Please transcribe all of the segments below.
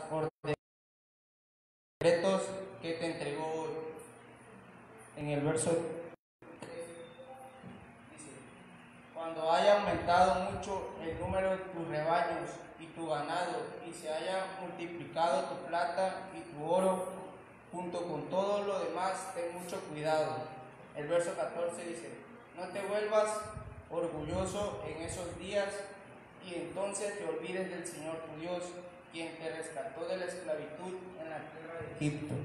por decretos que te entregó en el verso 3, dice: cuando haya aumentado mucho el número de tus rebaños y tu ganado, y se haya multiplicado tu plata y tu oro, junto con todo lo demás, ten mucho cuidado. El verso 14 dice: no te vuelvas orgulloso en esos días, y entonces te olvides del Señor tu Dios, quien te rescató de la esclavitud en la tierra de Egipto.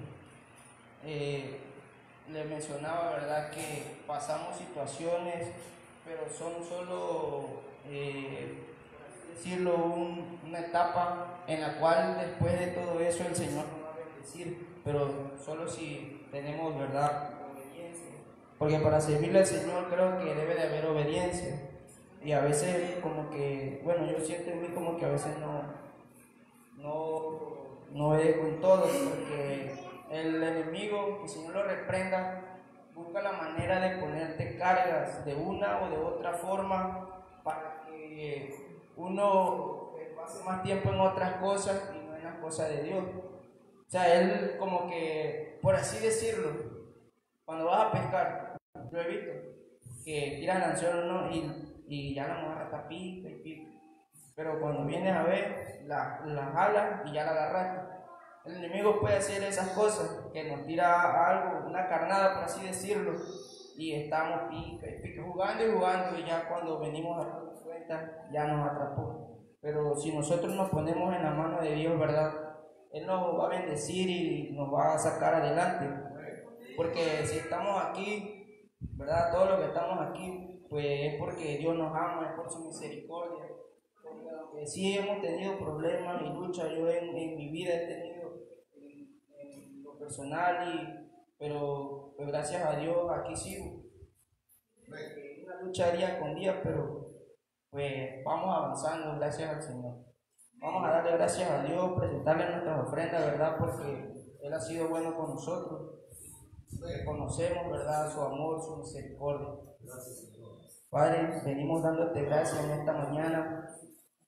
Le mencionaba, ¿verdad?, que pasamos situaciones, pero son solo, decirlo, una etapa en la cual después de todo eso el Señor nos va a bendecir, pero solo si tenemos, ¿verdad?, obediencia. Porque para servirle al Señor creo que debe de haber obediencia. Y a veces como que, bueno, yo siento en mí como que a veces no obedezco en todo, porque el enemigo, que el Señor lo reprenda, busca la manera de ponerte cargas de una o de otra forma para que uno pase más tiempo en otras cosas y no en las cosas de Dios. O sea, él como que, por así decirlo, cuando vas a pescar, yo he visto que tiras el anzuelo, ¿no?, y ya la mojarra está pica y pica. Pero cuando vienes a ver, la jalas y ya la agarraste. El enemigo puede hacer esas cosas, que nos tira algo, una carnada, por así decirlo, y estamos pica y pica, jugando y jugando, y ya cuando venimos a dar cuenta, ya nos atrapó. Pero si nosotros nos ponemos en la mano de Dios, ¿verdad?, Él nos va a bendecir y nos va a sacar adelante. Porque si estamos aquí, ¿verdad?, todos los que estamos aquí, pues es porque Dios nos ama, es por su misericordia. Porque sí hemos tenido problemas y luchas, yo en mi vida he tenido en lo personal, pero pues gracias a Dios aquí sigo. Una lucha día con día, pero pues vamos avanzando gracias al Señor. Vamos a darle gracias a Dios, presentarle nuestras ofrendas, ¿verdad?, porque Él ha sido bueno con nosotros. Reconocemos, ¿verdad?, su amor, su misericordia. Padre, venimos dándote gracias en esta mañana,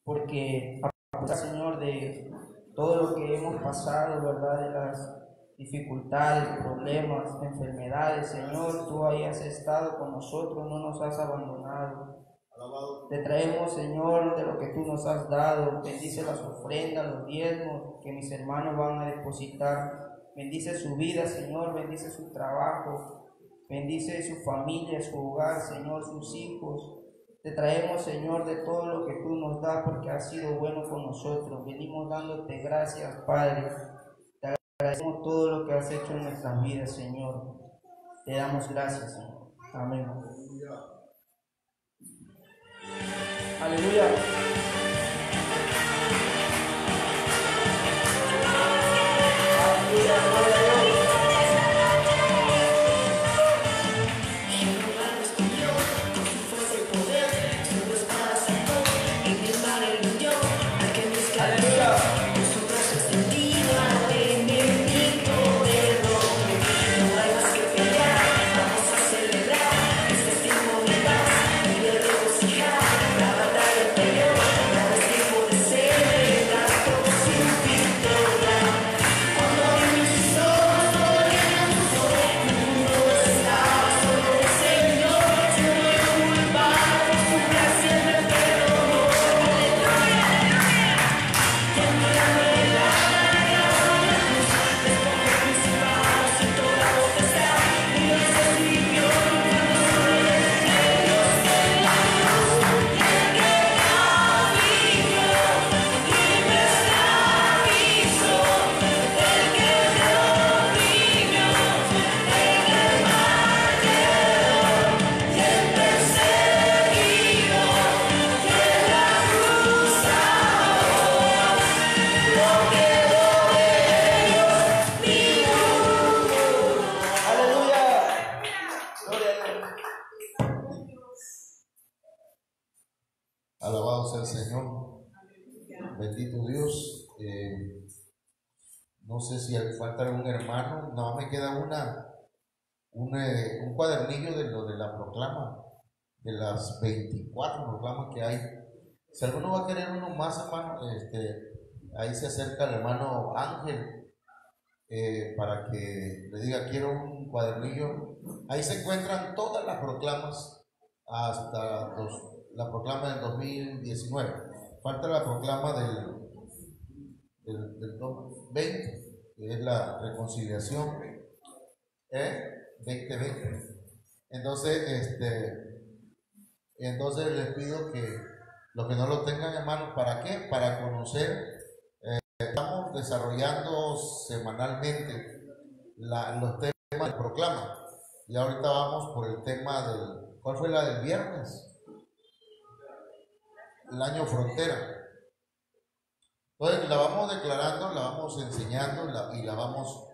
porque a pesar, Señor, de todo lo que hemos pasado, ¿verdad?, de las dificultades, problemas, enfermedades, Señor, tú ahí has estado con nosotros, no nos has abandonado. Te traemos, Señor, de lo que tú nos has dado. Bendice las ofrendas, los diezmos que mis hermanos van a depositar. Bendice su vida, Señor, bendice su trabajo, bendice su familia, su hogar, Señor, sus hijos. Te traemos, Señor, de todo lo que tú nos das, porque has sido bueno con nosotros. Venimos dándote gracias, Padre. Te agradecemos todo lo que has hecho en nuestras vidas, Señor. Te damos gracias, Señor. Amén. Aleluya. Aleluya, gloria a Dios. Alabado sea el Señor, bendito Dios. No sé si falta algún hermano, nada más me queda un cuadernillo de lo de la proclama, de las 24 proclamas que hay. Si alguno va a querer uno más, hermano, ahí se acerca el hermano Ángel para que le diga quiero un cuadernillo. Ahí se encuentran todas las proclamas hasta la proclama del 2019. Falta la proclama del 2020, que es la reconciliación 2020. Entonces, entonces les pido que los que no lo tengan, hermanos, ¿para qué? Para conocer. Estamos desarrollando semanalmente los temas de proclama. Y ahorita vamos por el tema ¿cuál fue la del viernes? El año frontera. Entonces la vamos declarando, la vamos enseñando y la vamos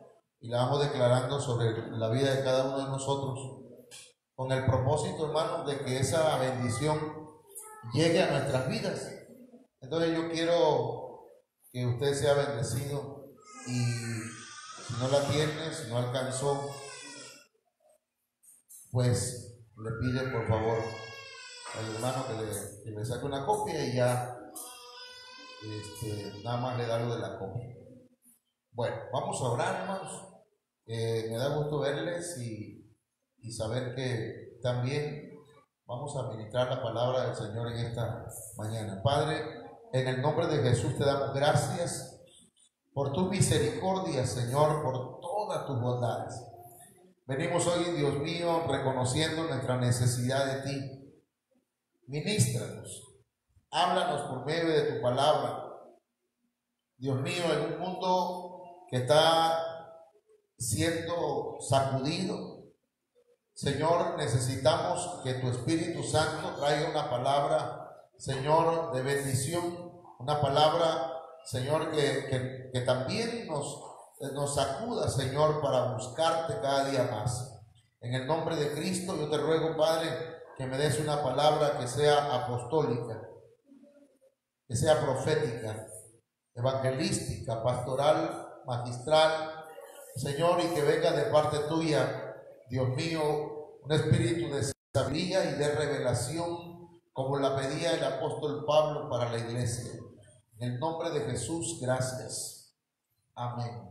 declarando sobre la vida de cada uno de nosotros, con el propósito, hermanos, de que esa bendición llegue a nuestras vidas. Entonces yo quiero que usted sea bendecido, y si no la tiene, si no alcanzó, pues le pide por favor al hermano que le saque una copia, y ya nada más le da lo de la copia. Bueno, vamos a orar, hermanos. Me da gusto verles y saber que también vamos a ministrar la palabra del Señor en esta mañana. Padre, en el nombre de Jesús te damos gracias por tu misericordia, Señor, por todas tus bondades. Venimos hoy, Dios mío, reconociendo nuestra necesidad de ti. Ministranos, háblanos por medio de tu palabra. Dios mío, en un mundo que está siendo sacudido, Señor, necesitamos que tu Espíritu Santo traiga una palabra, Señor, de bendición, una palabra, Señor, que también nos sacuda, Señor, para buscarte cada día más. En el nombre de Cristo, yo te ruego, Padre, que me des una palabra que sea apostólica, que sea profética, evangelística, pastoral, magistral, Señor, y que venga de parte tuya, Dios mío, un espíritu de sabiduría y de revelación, como la pedía el apóstol Pablo para la iglesia. En el nombre de Jesús, gracias. Amén.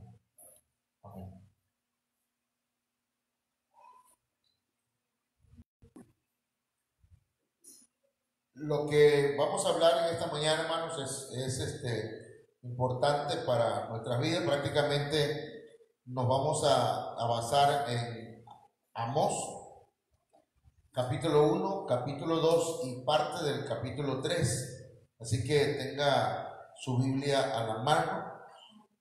Amén. Lo que vamos a hablar en esta mañana, hermanos, es importante para nuestras vidas. Prácticamente nos vamos a basar en Amós, capítulo 1, capítulo 2 y parte del capítulo 3. Así que tenga su Biblia a la mano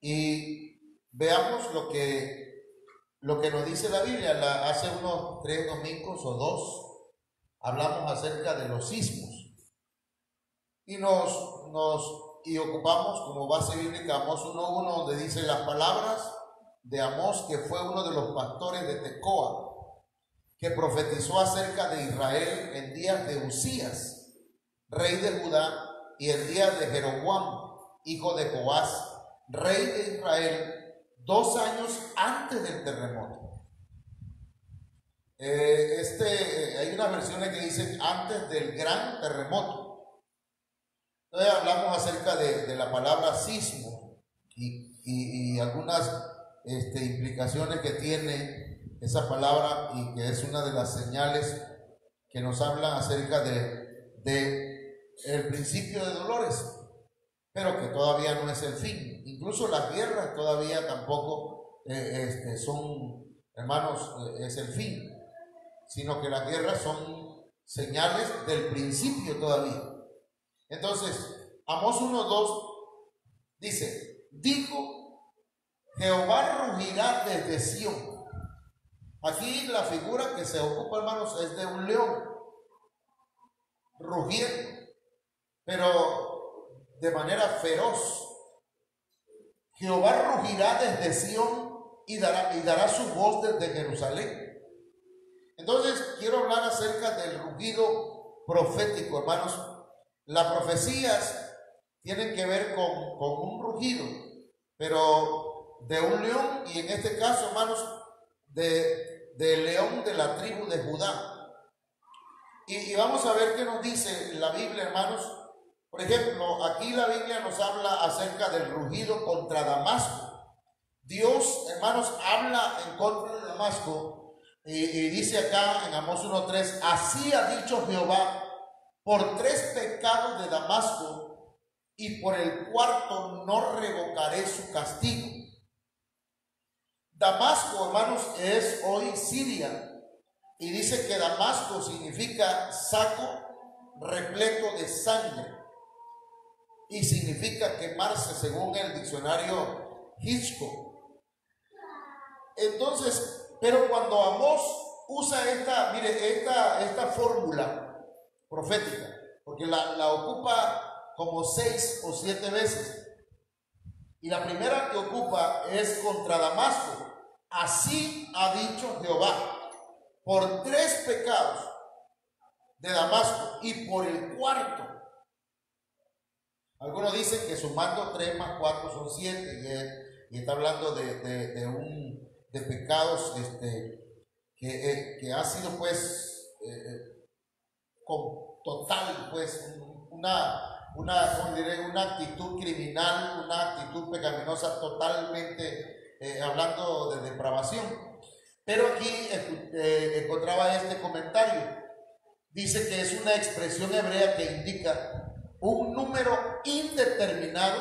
y veamos lo que nos dice la Biblia. Hace unos 3 domingos o 2 hablamos acerca de los sismos y y ocupamos como base bíblica Amós 1:1, donde dice las palabras de Amós, que fue uno de los pastores de Tecoa, que profetizó acerca de Israel en días de Usías, rey de Judá, y en días de Jeroboam, hijo de Joás, rey de Israel, 2 años antes del terremoto. Hay unas versiones que dicen antes del gran terremoto. Entonces hablamos acerca de la palabra sismo y algunas implicaciones que tiene esa palabra, y que es una de las señales que nos hablan acerca de el principio de dolores, pero que todavía no es el fin. Incluso las guerras todavía tampoco son, hermanos, es el fin, sino que las guerras son señales del principio todavía. Entonces, Amós 1:2 dice: dijo, Jehová rugirá desde Sión. Aquí la figura que se ocupa, hermanos, es de un león rugiendo, pero de manera feroz. Jehová rugirá desde Sión y dará su voz desde Jerusalén. Entonces quiero hablar acerca del rugido profético, hermanos. Las profecías tienen que ver con un rugido, pero de un león, y en este caso, hermanos, del león de la tribu de Judá. Y vamos a ver qué nos dice la Biblia, hermanos, Por ejemplo, aquí la Biblia nos habla acerca del rugido contra Damasco. Dios, hermanos, habla en contra de Damasco y dice acá en Amós 1:3, así ha dicho Jehová, por 3 pecados de Damasco y por el cuarto no revocaré su castigo. Damasco, hermanos, es hoy Siria, y dice que Damasco significa saco repleto de sangre y significa quemarse según el diccionario Hitchcock. Entonces, pero cuando Amós usa esta fórmula profética, porque la ocupa como 6 o 7 veces, y la primera que ocupa es contra Damasco. Así ha dicho Jehová, por 3 pecados de Damasco y por el cuarto. Algunos dicen que sumando 3 más 4 son 7, y está hablando de pecados que ha sido pues con total pues una actitud criminal, una actitud pecaminosa totalmente, hablando de depravación. Pero aquí encontraba este comentario. Dice que es una expresión hebrea que indica un número indeterminado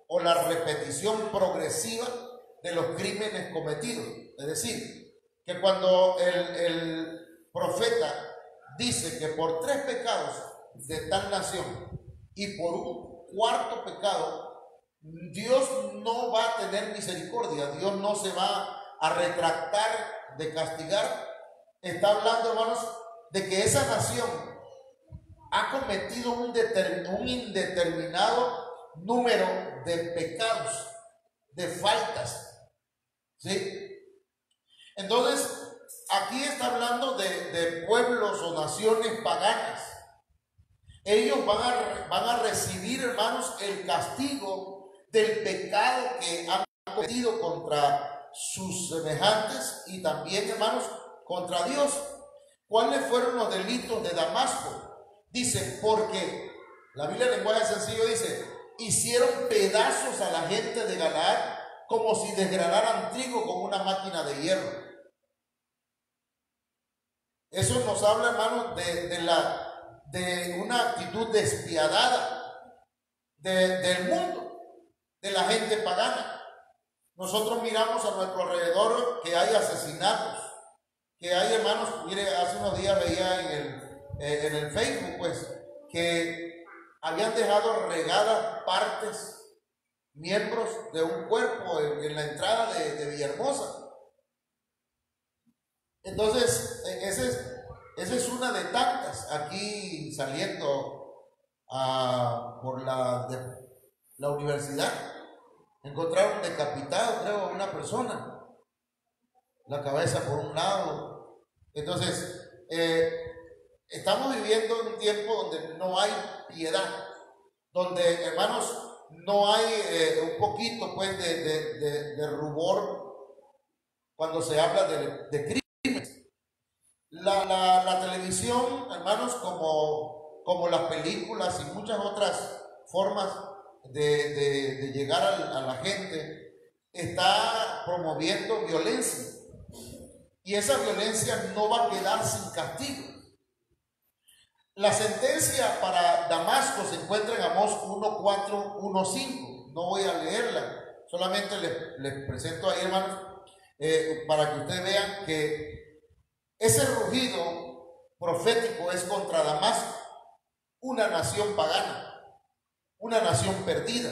o la repetición progresiva de los crímenes cometidos. Es decir, que cuando el profeta dice que por 3 pecados de tal nación y por un cuarto pecado, Dios no va a tener misericordia, Dios no se va a retractar de castigar. Está hablando, hermanos, de que esa nación ha cometido un indeterminado número de pecados, de faltas, ¿sí? Entonces, aquí está hablando de pueblos o naciones paganas. Ellos van a recibir, hermanos, el castigo del pecado que han cometido contra sus semejantes y también, hermanos, contra Dios. ¿Cuáles fueron los delitos de Damasco? Dice, porque la Biblia en lenguaje sencillo dice, hicieron pedazos a la gente de Galaad como si desgranaran trigo con una máquina de hierro. Eso nos habla, hermanos, de una actitud despiadada del mundo, de la gente pagana. Nosotros miramos a nuestro alrededor que hay asesinatos, que hay, hermanos, mire, hace unos días veía en el Facebook, pues, que habían dejado regadas partes, miembros de un cuerpo en la entrada de Villahermosa. Entonces, esa es una de tantas. Aquí saliendo por la universidad, encontraron decapitado, creo, a una persona, la cabeza por un lado. Entonces, estamos viviendo en un tiempo donde no hay piedad, donde, hermanos, no hay un poquito pues de rubor cuando se habla de crímenes. La televisión, hermanos, como las películas y muchas otras formas de llegar a la gente, está promoviendo violencia. Y esa violencia no va a quedar sin castigo. La sentencia para Damasco se encuentra en Amós 1:4, 1:5. No voy a leerla, solamente les presento ahí, hermanos, para que ustedes vean que ese rugido profético es contra Damasco, una nación pagana, una nación perdida.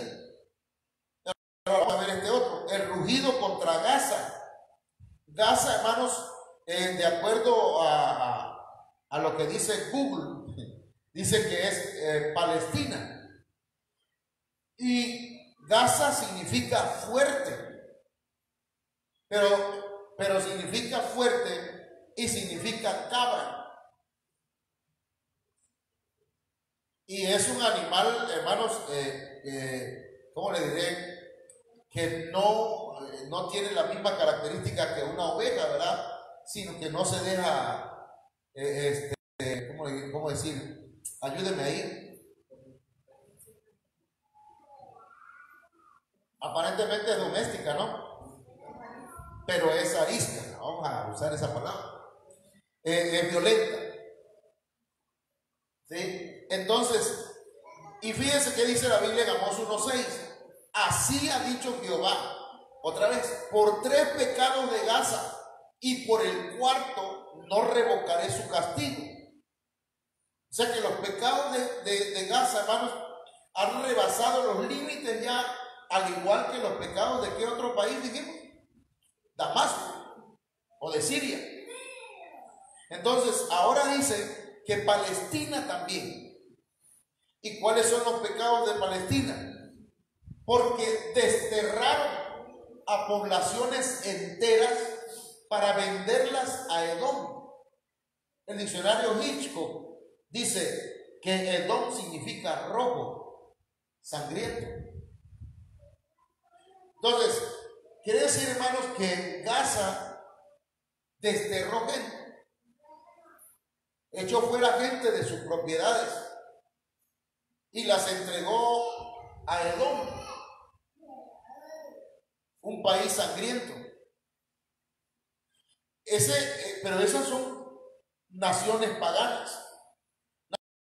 Ahora vamos a ver este otro, el rugido contra Gaza. Gaza, hermanos, de acuerdo a lo que dice Google, dice que es Palestina. Y Gaza significa fuerte, pero significa fuerte y significa cabra. Y es un animal, hermanos, ¿cómo le diré? Que no tiene la misma característica que una oveja, ¿verdad? Sino que no se deja, ¿cómo decir? Ayúdeme ahí. Aparentemente es doméstica, ¿no? Pero es arisca, vamos a usar esa palabra. Es violenta. ¿Sí? Entonces, y fíjense que dice la Biblia en Amós 1:6. Así ha dicho Jehová, otra vez, por 3 pecados de Gaza y por el cuarto no revocaré su castigo. O sea que los pecados de Gaza, hermanos, han rebasado los límites ya, al igual que los pecados de qué otro país dijimos, Damasco o de Siria. Entonces, ahora dice que Palestina también. ¿Y cuáles son los pecados de Palestina? Porque desterraron a poblaciones enteras para venderlas a Edom. El diccionario Hitchcock dice que Edom significa rojo, sangriento. Entonces, quiere decir, hermanos, que Gaza desterró gente, echó fuera gente de sus propiedades y las entregó a Edom, un país sangriento. Pero esas son naciones paganas,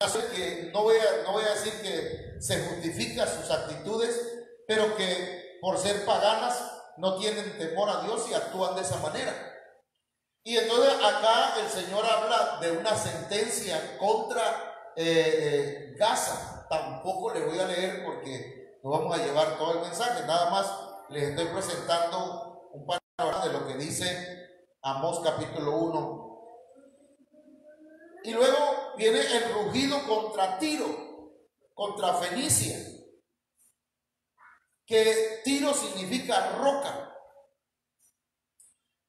naciones que no voy a decir que se justifican sus actitudes, pero que por ser paganas no tienen temor a Dios y actúan de esa manera. Y entonces acá el Señor habla de una sentencia contra Gaza. Tampoco le voy a leer porque no vamos a llevar todo el mensaje, nada más les estoy presentando un panorama de lo que dice Amós capítulo 1. Y luego viene el rugido contra Tiro, contra Fenicia, que Tiro significa roca.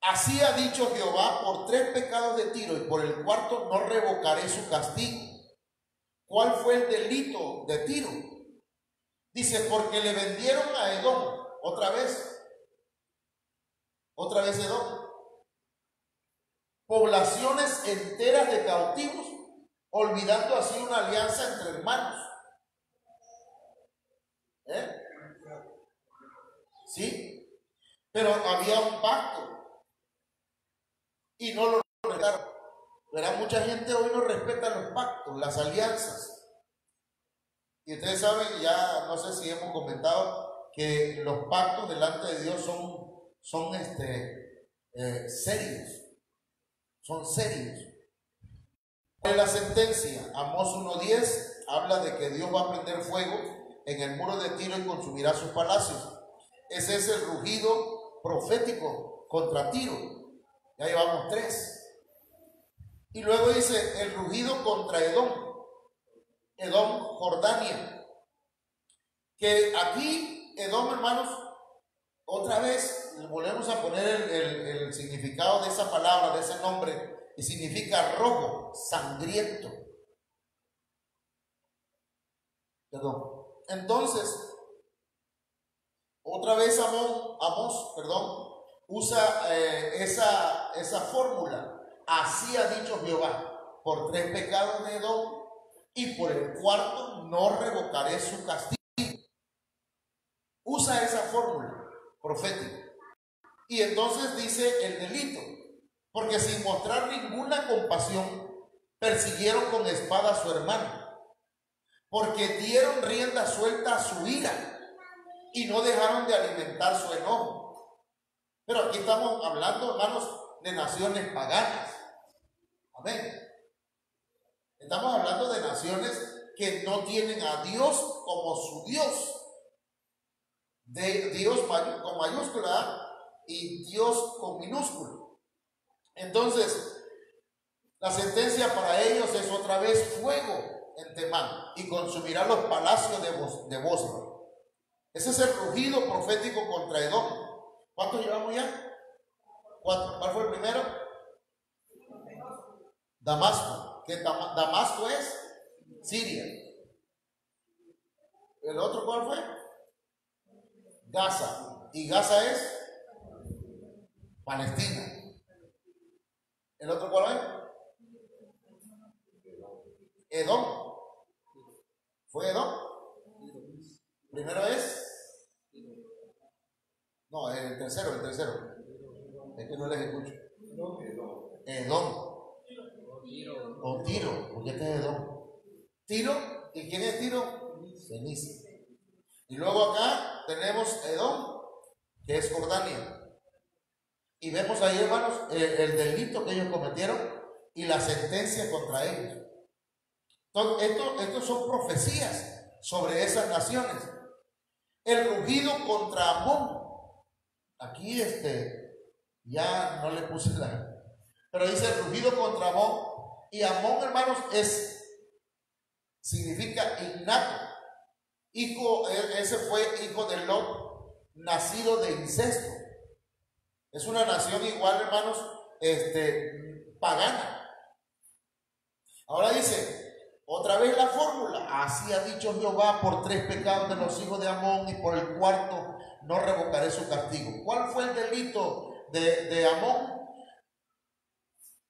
Así ha dicho Jehová, por 3 pecados de Tiro y por el cuarto no revocaré su castigo. ¿Cuál fue el delito de Tiro? Dice, porque le vendieron a Edom, otra vez Edom, poblaciones enteras de cautivos, olvidando así una alianza entre hermanos. ¿Sí? Pero había un pacto y no lo respetaron. Verá, mucha gente hoy no respeta los pactos, las alianzas. Y ustedes saben, ya no sé si hemos comentado, que los pactos delante de Dios son serios. Son serios. En la sentencia, Amós 1:10 habla de que Dios va a prender fuego en el muro de Tiro y consumirá sus palacios. Ese es el rugido profético contra Tiro. Ya llevamos 3. Y luego dice el rugido contra Edom, Jordania. Que aquí, Edom, hermanos, otra vez volvemos a poner el significado de esa palabra, de ese nombre, y significa rojo, sangriento. Perdón. Entonces, otra vez Amós, usa esa fórmula. Así ha dicho Jehová, por 3 pecados de Edom y por el cuarto no revocaré su castigo. Usa esa fórmula profética. Y entonces dice el delito, porque sin mostrar ninguna compasión persiguieron con espada a su hermano, porque dieron rienda suelta a su ira y no dejaron de alimentar su enojo. Pero aquí estamos hablando, hermanos, de naciones paganas. Amén. Estamos hablando de naciones que no tienen a Dios como su Dios. De Dios con mayúscula y Dios con minúsculo. Entonces, la sentencia para ellos es otra vez fuego en Temán y consumirá los palacios de Bosra. Ese es el rugido profético contra Edom. ¿Cuántos llevamos ya? 4. ¿Cuál fue el primero? Damasco. ¿Qué Damasco es? Siria. ¿El otro cuál fue? Gaza. ¿Y Gaza es? Palestina. ¿El otro cuál es? Edom. ¿Fue Edom? Primero es No, el tercero. Es que no les escucho. Edom. O Tiro, porque este es Edom. Tiro, ¿y quién es Tiro? Ceniza. Y luego acá tenemos Edom, que es Jordania. Y vemos ahí, hermanos, el delito que ellos cometieron y la sentencia contra ellos. Entonces, estos son profecías sobre esas naciones. El rugido contra Amón. Aquí ya no le puse la, pero dice el rugido contra Amón. Y Amón, hermanos, significa innato. Ese fue hijo de Lot, nacido de incesto. Es una nación igual, hermanos, pagana. Ahora dice, otra vez la fórmula. Así ha dicho Jehová: por 3 pecados de los hijos de Amón, y por el cuarto no revocaré su castigo. ¿Cuál fue el delito de Amón?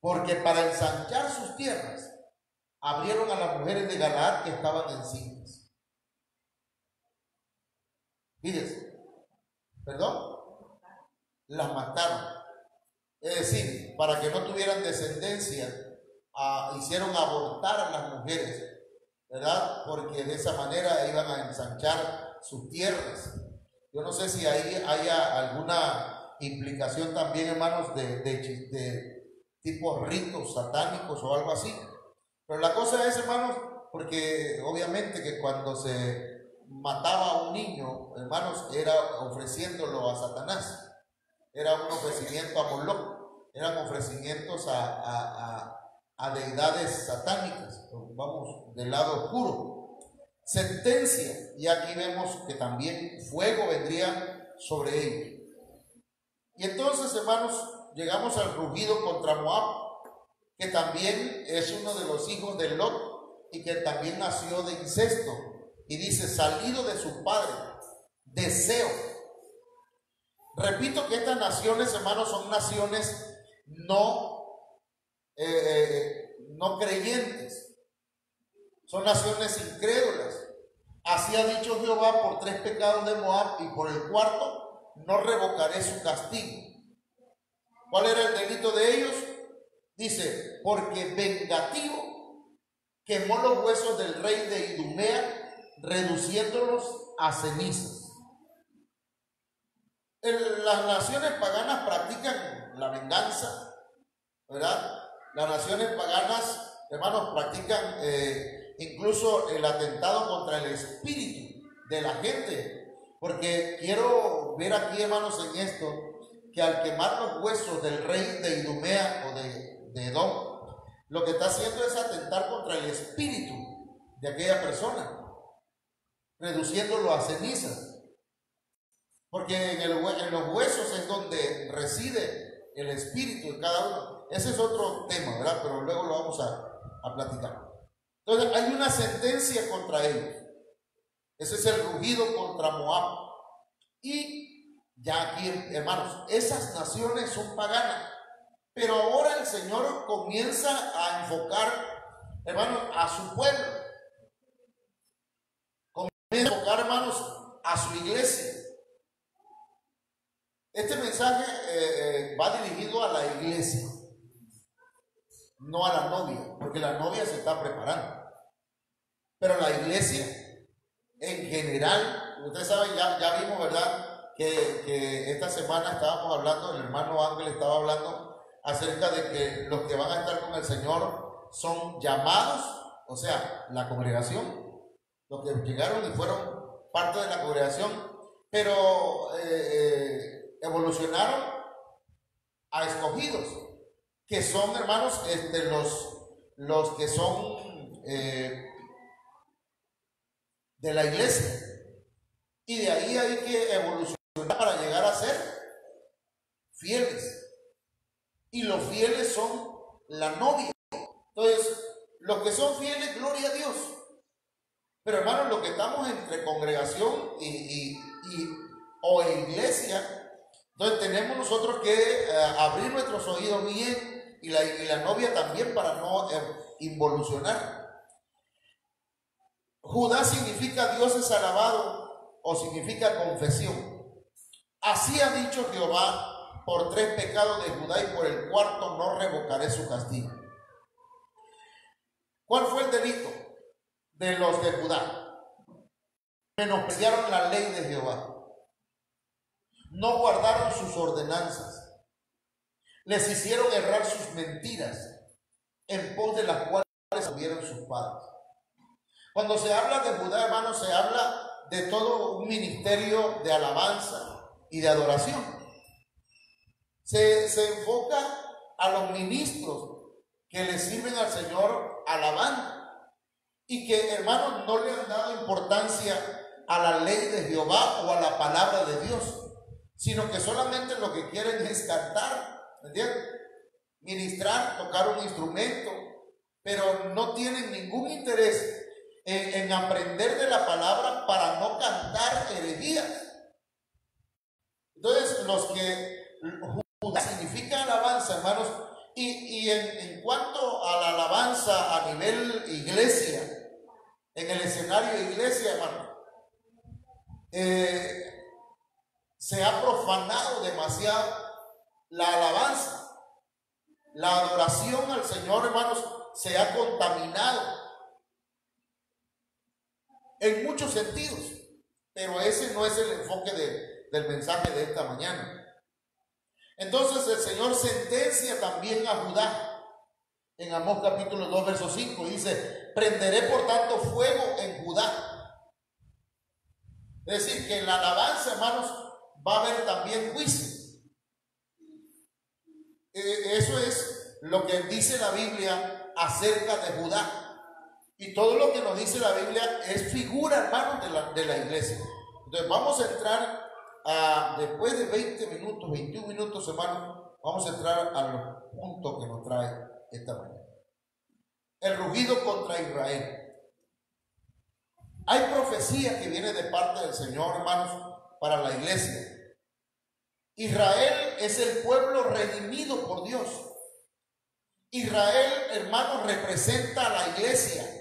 Porque para ensanchar sus tierras, abrieron a las mujeres de Galaad que estaban encintas. Fíjense, ¿perdón? Las mataron. Es decir, para que no tuvieran descendencia, hicieron abortar a las mujeres, ¿verdad? Porque de esa manera iban a ensanchar sus tierras. Yo no sé si ahí haya alguna implicación también, hermanos, de tipo ritos satánicos o algo así. Pero la cosa es, hermanos, porque obviamente que cuando se mataba a un niño, hermanos, era ofreciéndolo a Satanás. Era un ofrecimiento a Moloch. Eran ofrecimientos a deidades satánicas. Vamos del lado oscuro. Sentencia. Y aquí vemos que también fuego vendría sobre ellos. Y entonces, hermanos, llegamos al rugido contra Moab, que también es uno de los hijos de Lot y que también nació de incesto. Y dice, salido de su padre, deseo. Repito que estas naciones, hermanos, son naciones no creyentes. Son naciones incrédulas. Así ha dicho Jehová: por 3 pecados de Moab, y por el cuarto no revocaré su castigo. ¿Cuál era el delito de ellos? Dice, porque vengativo quemó los huesos del rey de Idumea, reduciéndolos a cenizas. Las naciones paganas practican la venganza, ¿verdad? Las naciones paganas, hermanos, practican incluso el atentado contra el espíritu de la gente. Porque quiero ver aquí, hermanos, en esto, que al quemar los huesos del rey de Idumea o de Edom, lo que está haciendo es atentar contra el espíritu de aquella persona, reduciéndolo a cenizas. Porque en los huesos es donde reside el espíritu de cada uno. Ese es otro tema, ¿verdad? Pero luego lo vamos a platicar. Entonces hay una sentencia contra ellos. Ese es el rugido contra Moab. Y ya aquí, hermanos, esas naciones son paganas. Pero ahora el Señor comienza a enfocar, hermanos, a su pueblo. Comienza a enfocar, hermanos, a su iglesia. Este mensaje va dirigido a la iglesia, no a la novia, porque la novia se está preparando. Pero la iglesia, en general, ustedes saben, ya vimos, ¿verdad? Que esta semana estábamos hablando, el hermano Ángel estaba hablando acerca de que los que van a estar con el Señor son llamados, o sea, la congregación, los que llegaron y fueron parte de la congregación, pero evolucionaron a escogidos, que son, hermanos, los que son de la iglesia, y de ahí hay que evolucionar para llegar a ser fieles, y los fieles son la novia. Entonces, los que son fieles, gloria a Dios, pero hermanos, los que estamos entre congregación o iglesia, entonces tenemos nosotros que abrir nuestros oídos bien, y la novia también, para no involucionar. Judá significa Dios es alabado, o significa confesión. Así ha dicho Jehová, por 3 pecados de Judá y por el cuarto no revocaré su castigo. ¿Cuál fue el delito de los de Judá? Menospreciaron la ley de Jehová. No guardaron sus ordenanzas. Les hicieron errar sus mentiras, en pos de las cuales tuvieron sus padres. Cuando se habla de Judá, hermanos, se habla de todo un ministerio de alabanza y de adoración. Se enfoca a los ministros que le sirven al Señor alabando y que, hermanos, no le han dado importancia a la ley de Jehová o a la palabra de Dios, sino que solamente lo que quieren es cantar, ¿entiendes? Ministrar, tocar un instrumento, pero no tienen ningún interés en aprender de la palabra para no cantar herejías. Entonces, los que Judá significa alabanza, hermanos, y en cuanto a la alabanza a nivel iglesia, en el escenario de iglesia, hermanos, se ha profanado demasiado la alabanza. La adoración al Señor, hermanos, se ha contaminado en muchos sentidos, pero ese no es el enfoque del mensaje de esta mañana. Entonces el Señor sentencia también a Judá. En Amós capítulo 2, verso 5 dice: prenderé por tanto fuego en Judá. Es decir, que en la alabanza, hermanos, va a haber también juicio. Eso es lo que dice la Biblia acerca de Judá. Y todo lo que nos dice la Biblia es figura, hermanos, de la iglesia. Entonces vamos a entrar después de 20 minutos, 21 minutos, hermanos, vamos a entrar a los puntos que nos trae esta mañana. El rugido contra Israel. Hay profecía que viene de parte del Señor, hermanos, para la iglesia. Israel es el pueblo redimido por Dios. Israel, hermanos, representa a la iglesia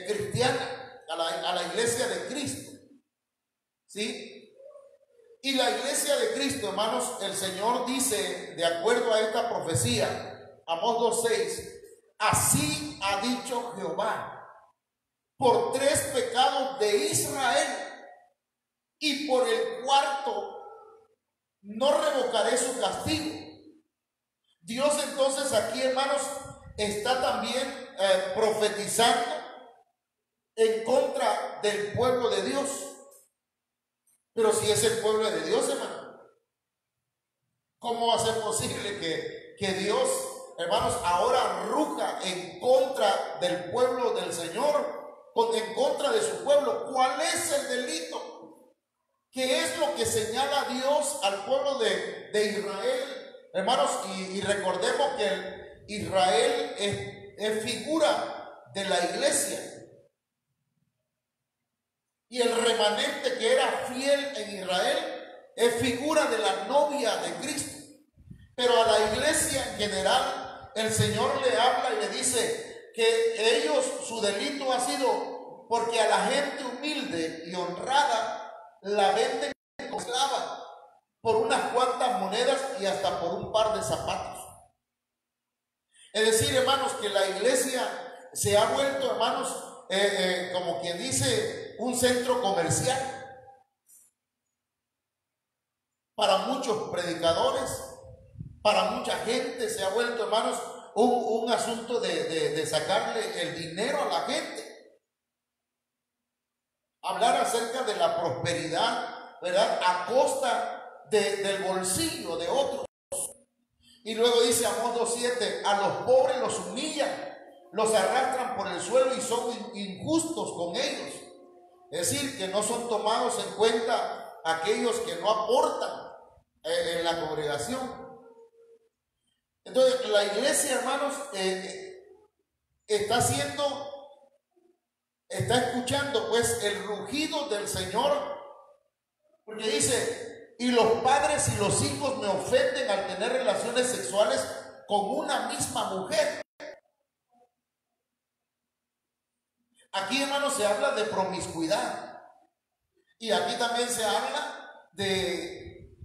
cristiana, a la iglesia de Cristo. ¿Sí? Y la iglesia de Cristo, hermanos, el Señor dice, de acuerdo a esta profecía, Amós 2:6, así ha dicho Jehová, por 3 pecados de Israel y por el cuarto no revocaré su castigo. Dios entonces aquí, hermanos, está también profetizando en contra del pueblo de Dios. Pero si es el pueblo de Dios, hermano, ¿cómo va a ser posible que Dios, hermanos, ahora ruja en contra del pueblo del Señor, en contra de su pueblo? ¿Cuál es el delito? ¿Qué es lo que señala Dios al pueblo de Israel? Hermanos, y recordemos que Israel es figura de la iglesia. Y el remanente que era fiel en Israel es figura de la novia de Cristo. Pero a la iglesia en general, el Señor le habla y le dice que ellos, su delito ha sido porque a la gente humilde y honrada la venden como esclava por unas cuantas monedas y hasta por un par de zapatos. Es decir, hermanos, que la iglesia se ha vuelto, hermanos, como quien dice, un centro comercial para muchos predicadores, para mucha gente se ha vuelto, hermanos, un asunto de sacarle el dinero a la gente. Hablar acerca de la prosperidad, ¿verdad?, a costa del bolsillo de otros. Y luego dice Amós 2:7, a los pobres los humillan, los arrastran por el suelo y son injustos con ellos. Es decir, que no son tomados en cuenta aquellos que no aportan en la congregación. Entonces la iglesia, hermanos, está escuchando pues el rugido del Señor, porque dice: y los padres y los hijos me ofenden al tener relaciones sexuales con una misma mujer. Aquí, hermanos, se habla de promiscuidad. Y aquí también se habla de,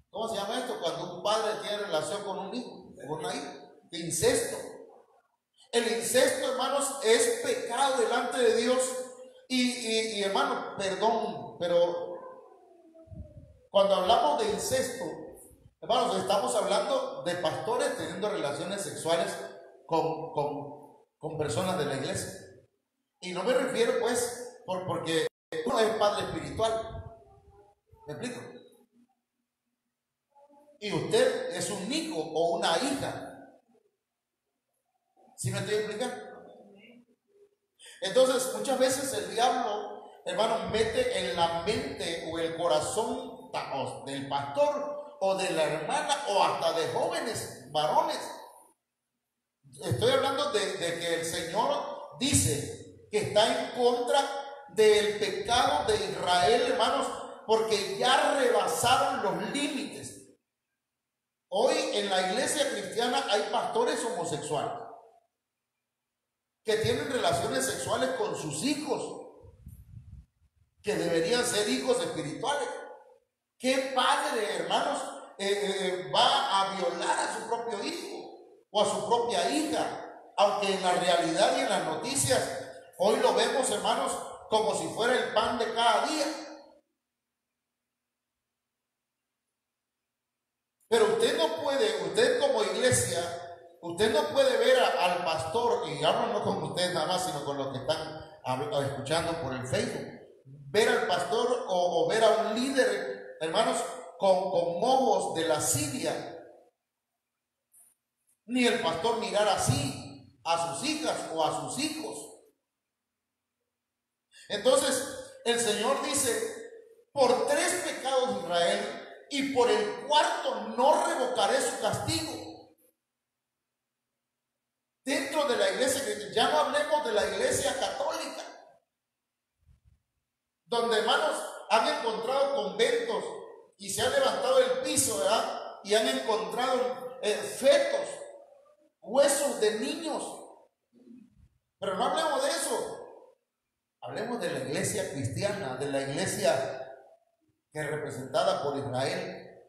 ¿cómo se llama esto? Cuando un padre tiene relación con un hijo, con una hija, de incesto. El incesto, hermanos, es pecado delante de Dios. Y hermanos, perdón, pero cuando hablamos de incesto, hermanos, estamos hablando de pastores teniendo relaciones sexuales con personas de la iglesia. Y no me refiero, pues, porque uno es padre espiritual. ¿Me explico? Y usted es un hijo o una hija. ¿Sí me estoy explicando? Entonces, muchas veces el diablo, hermano, mete en la mente o el corazón del pastor o de la hermana o hasta de jóvenes varones. Estoy hablando de que el Señor dice que está en contra del pecado de Israel, hermanos, porque ya rebasaron los límites. Hoy en la iglesia cristiana hay pastores homosexuales que tienen relaciones sexuales con sus hijos, que deberían ser hijos espirituales. ¿Qué padre, hermanos, va a violar a su propio hijo o a su propia hija? Aunque en la realidad y en las noticias hoy lo vemos, hermanos, como si fuera el pan de cada día. Pero usted como iglesia, usted no puede ver al pastor, y hablo no con ustedes nada más, sino con los que están escuchando por el Facebook, ver al pastor o ver a un líder, hermanos, con ojos de lascivia, ni el pastor mirar así a sus hijas o a sus hijos. Entonces el Señor dice: por 3 pecados de Israel y por el 4º no revocaré su castigo. Dentro de la iglesia, ya no hablemos de la iglesia católica, donde, hermanos, han encontrado conventos y se ha levantado el piso, ¿verdad? Y han encontrado fetos, huesos de niños. Pero no hablemos de eso. Hablemos de la iglesia cristiana, de la iglesia que es representada por Israel.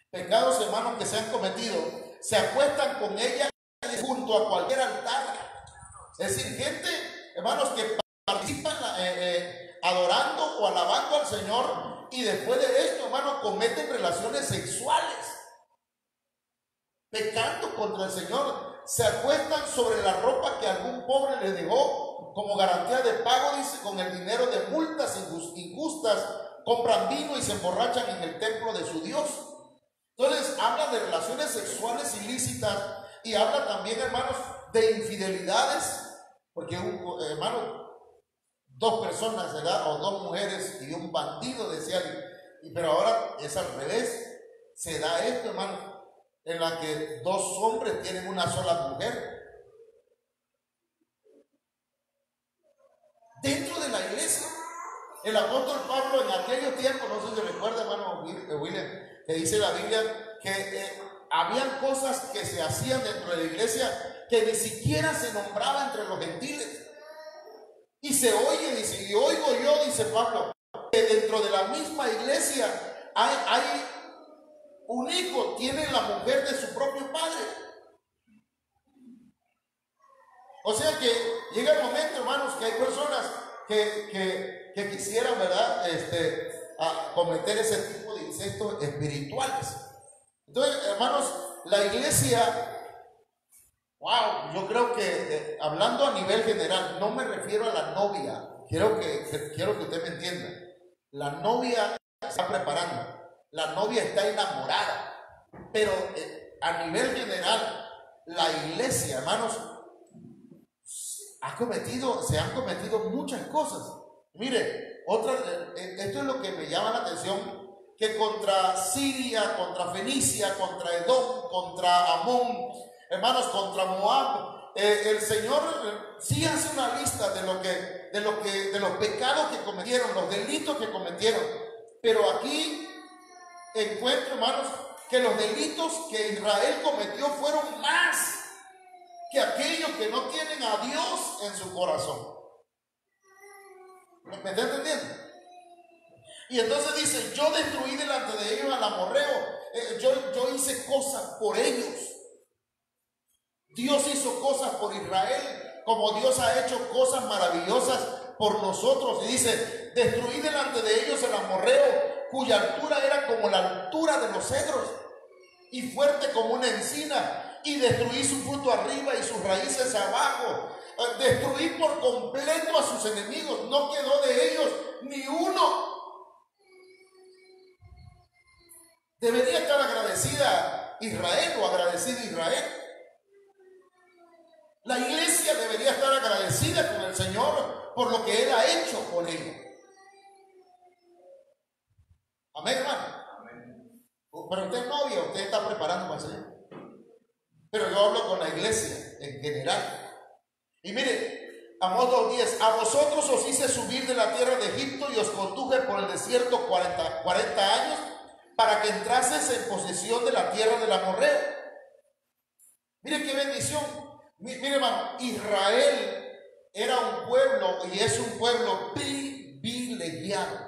Pecados, hermanos, que se han cometido, se acuestan con ella junto a cualquier altar. Es decir, gente, hermanos, que participan adorando o alabando al Señor, y después de esto, hermanos, cometen relaciones sexuales, pecando contra el Señor. Se acuestan sobre la ropa que algún pobre les dejó como garantía de pago, dice, con el dinero de multas injustas, compran vino y se emborrachan en el templo de su Dios. Entonces habla de relaciones sexuales ilícitas y habla también, hermanos, de infidelidades, porque hermanos, 2 personas, ¿verdad? O 2 mujeres y un bandido, decía, pero ahora es al revés. Se da esto, hermano, en la que 2 hombres tienen una sola mujer dentro de la iglesia. El apóstol Pablo en aquellos tiempos, no sé si recuerda, hermano William, que dice la Biblia que habían cosas que se hacían dentro de la iglesia que ni siquiera se nombraba entre los gentiles. Y se oye, dice, y oigo yo, dice Pablo, que dentro de la misma iglesia hay un hijo, tiene la mujer de su propio padre. O sea que llega el momento, hermanos, que hay personas que quisieran, ¿verdad?, cometer ese tipo de incestos espirituales. Entonces, hermanos, la iglesia, wow, yo creo que hablando a nivel general, no me refiero a la novia, quiero que usted me entienda. La novia se está preparando, la novia está enamorada, pero a nivel general, la iglesia, hermanos, se han cometido muchas cosas. Mire, esto es lo que me llama la atención, que contra Siria, contra Fenicia, contra Edom, contra Amón, hermanos, contra Moab, el Señor sí hace una lista de los pecados que cometieron, los delitos que cometieron. Pero aquí encuentro, hermanos, que los delitos que Israel cometió fueron más que aquellos que no tienen a Dios en su corazón. ¿Me está entendiendo? Y entonces dice, yo destruí delante de ellos al amorreo. Yo hice cosas por ellos. Dios hizo cosas por Israel, como Dios ha hecho cosas maravillosas por nosotros. Y dice, destruí delante de ellos el amorreo, cuya altura era como la altura de los cedros, y fuerte como una encina, y destruí su fruto arriba y sus raíces abajo. Destruí por completo a sus enemigos, no quedó de ellos ni uno. Debería estar agradecida Israel o agradecido Israel. La iglesia debería estar agradecida con el Señor por lo que Él ha hecho con ella. Amén, hermano. Amén. Pero usted es novia, usted está preparando para el Señor. Pero yo hablo con la iglesia en general. Y mire, Amós 2:10, a vosotros os hice subir de la tierra de Egipto y os conduje por el desierto 40 años para que entrases en posesión de la tierra del amorreo. Mire qué bendición. Mire, hermano, Israel era un pueblo y es un pueblo privilegiado.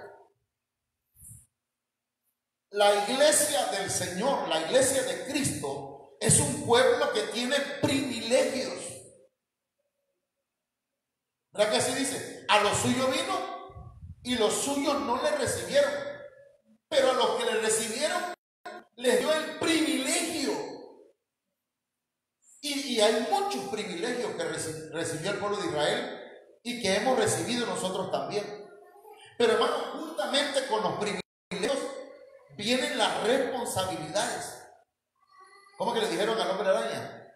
La iglesia del Señor, la iglesia de Cristo, es un pueblo que tiene privilegios. ¿Verdad que así dice? A los suyos vino y los suyos no le recibieron. Pero a los que le recibieron, les dio el privilegio. Y hay muchos privilegios que recibió el pueblo de Israel y que hemos recibido nosotros también. Pero hermano, juntamente con los privilegios vienen las responsabilidades. ¿Cómo que le dijeron al hombre araña?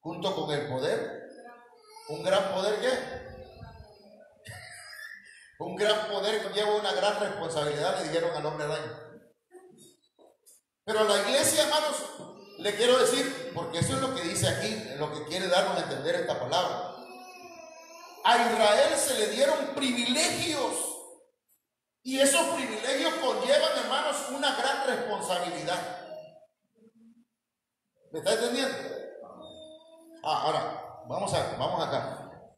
Junto con el poder. ¿Un gran poder qué? Un gran poder conlleva una gran responsabilidad, le dijeron al hombre araña. Pero la iglesia, hermanos, le quiero decir, porque eso es lo que dice aquí, lo que quiere darnos a entender esta palabra. A Israel se le dieron privilegios, y esos privilegios conllevan, hermanos, una gran responsabilidad. ¿Me está entendiendo? Ahora, vamos acá.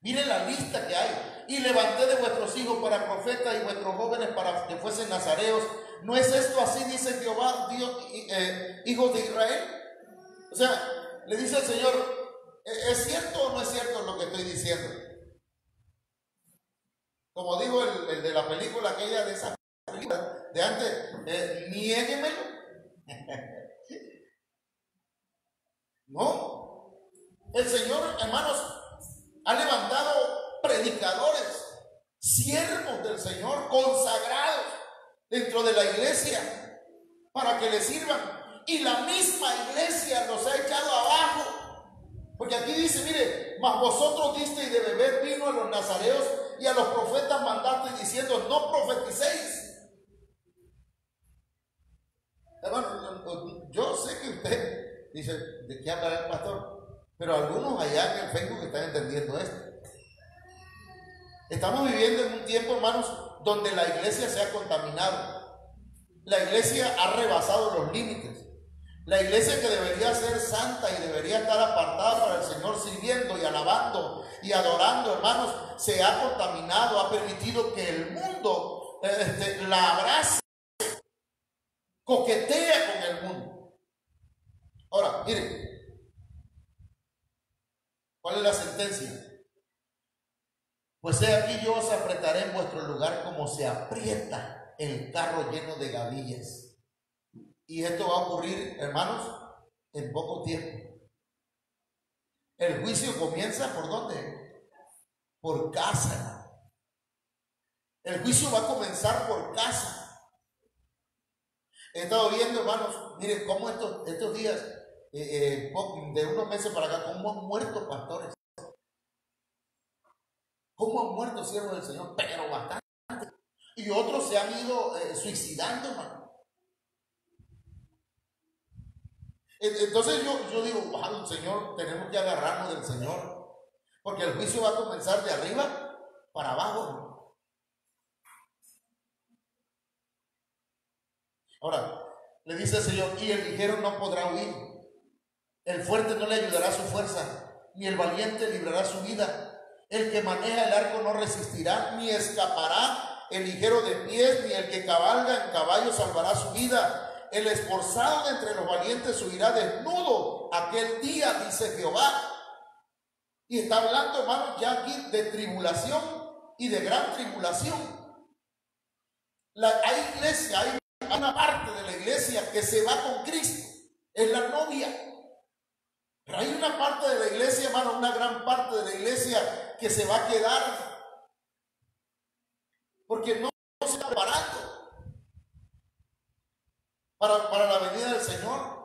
Miren la lista que hay. Y levanté de vuestros hijos para profetas y vuestros jóvenes para que fuesen nazareos. ¿No es esto así, dice Jehová, Dios, hijos de Israel? O sea, le dice el Señor, ¿es cierto o no es cierto lo que estoy diciendo? Como dijo el de la película aquella de esa película de antes, niéguemelo. No. El Señor, hermanos, ha levantado predicadores, siervos del Señor, consagrados dentro de la iglesia para que le sirvan, y la misma iglesia los ha echado abajo, porque aquí dice, mire, mas vosotros disteis de beber vino a los nazareos y a los profetas mandasteis diciendo, no profeticéis. Hermano, yo sé que usted dice, ¿de qué habla el pastor? Pero algunos allá en el Facebook están entendiendo esto. Estamos viviendo en un tiempo, hermanos, donde la iglesia se ha contaminado. La iglesia ha rebasado los límites. La iglesia que debería ser santa y debería estar apartada para el Señor, sirviendo y alabando y adorando, hermanos, se ha contaminado, ha permitido que el mundo la abrace, coquetea con el mundo. Ahora, miren, ¿cuál es la sentencia? Pues he aquí yo os apretaré en vuestro lugar como se aprieta el carro lleno de gavillas. Y esto va a ocurrir, hermanos, en poco tiempo. El juicio comienza ¿por dónde? Por casa. El juicio va a comenzar por casa. He estado viendo, hermanos, miren cómo estos días, de unos meses para acá, cómo han muerto pastores. ¿Cómo han muerto siervos del Señor? Pero bastante. Y otros se han ido suicidando, hermano. Entonces yo digo, wow, Señor, tenemos que agarrarnos del Señor. Porque el juicio va a comenzar de arriba para abajo, hermano. Ahora, le dice el Señor, y el ligero no podrá huir. El fuerte no le ayudará a su fuerza, ni el valiente librará su vida. El que maneja el arco no resistirá, ni escapará el ligero de pies, ni el que cabalga en caballo salvará su vida. El esforzado de entre los valientes subirá desnudo aquel día, dice Jehová. Y está hablando, hermanos, ya aquí de tribulación y de gran tribulación. Hay iglesia, hay una parte de la iglesia que se va con Cristo, es la novia. Pero hay una parte de la iglesia, hermano, una gran parte de la iglesia que se va a quedar porque no se está preparando para la venida del Señor.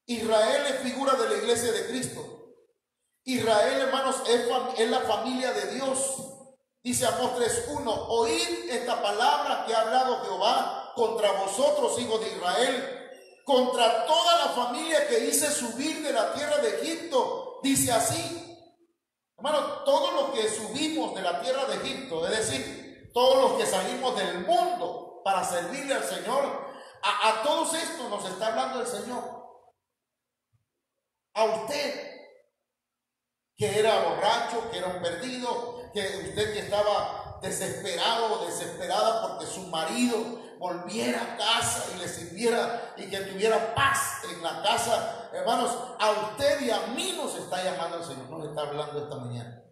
Israel es figura de la iglesia de Cristo. Israel, hermanos, es la familia de Dios. Dice Amós 3:1: oíd esta palabra que ha hablado Jehová contra vosotros, hijos de Israel, contra toda la familia que hice subir de la tierra de Egipto. Dice así. Hermano, todos los que subimos de la tierra de Egipto, es decir, todos los que salimos del mundo para servirle al Señor, a todos estos nos está hablando el Señor. A usted que era borracho, que era un perdido, que usted que estaba desesperado o desesperada porque su marido volviera a casa y le sirviera y que tuviera paz en la casa. Hermanos, a usted y a mí nos está llamando el Señor, nos está hablando esta mañana.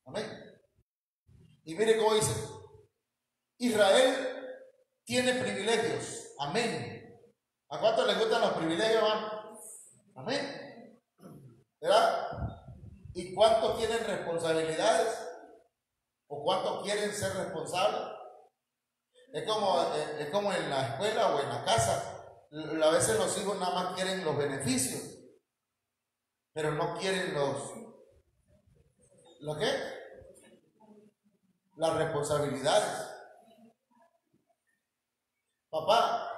Amén. Y mire cómo dice: Israel tiene privilegios. Amén. ¿A cuántos les gustan los privilegios, hermano? Amén. ¿Verdad? ¿Y cuántos tienen responsabilidades? ¿O cuántos quieren ser responsables? Es como en la escuela o en la casa. A veces los hijos nada más quieren los beneficios, pero no quieren ¿lo qué? Las responsabilidades. Papá,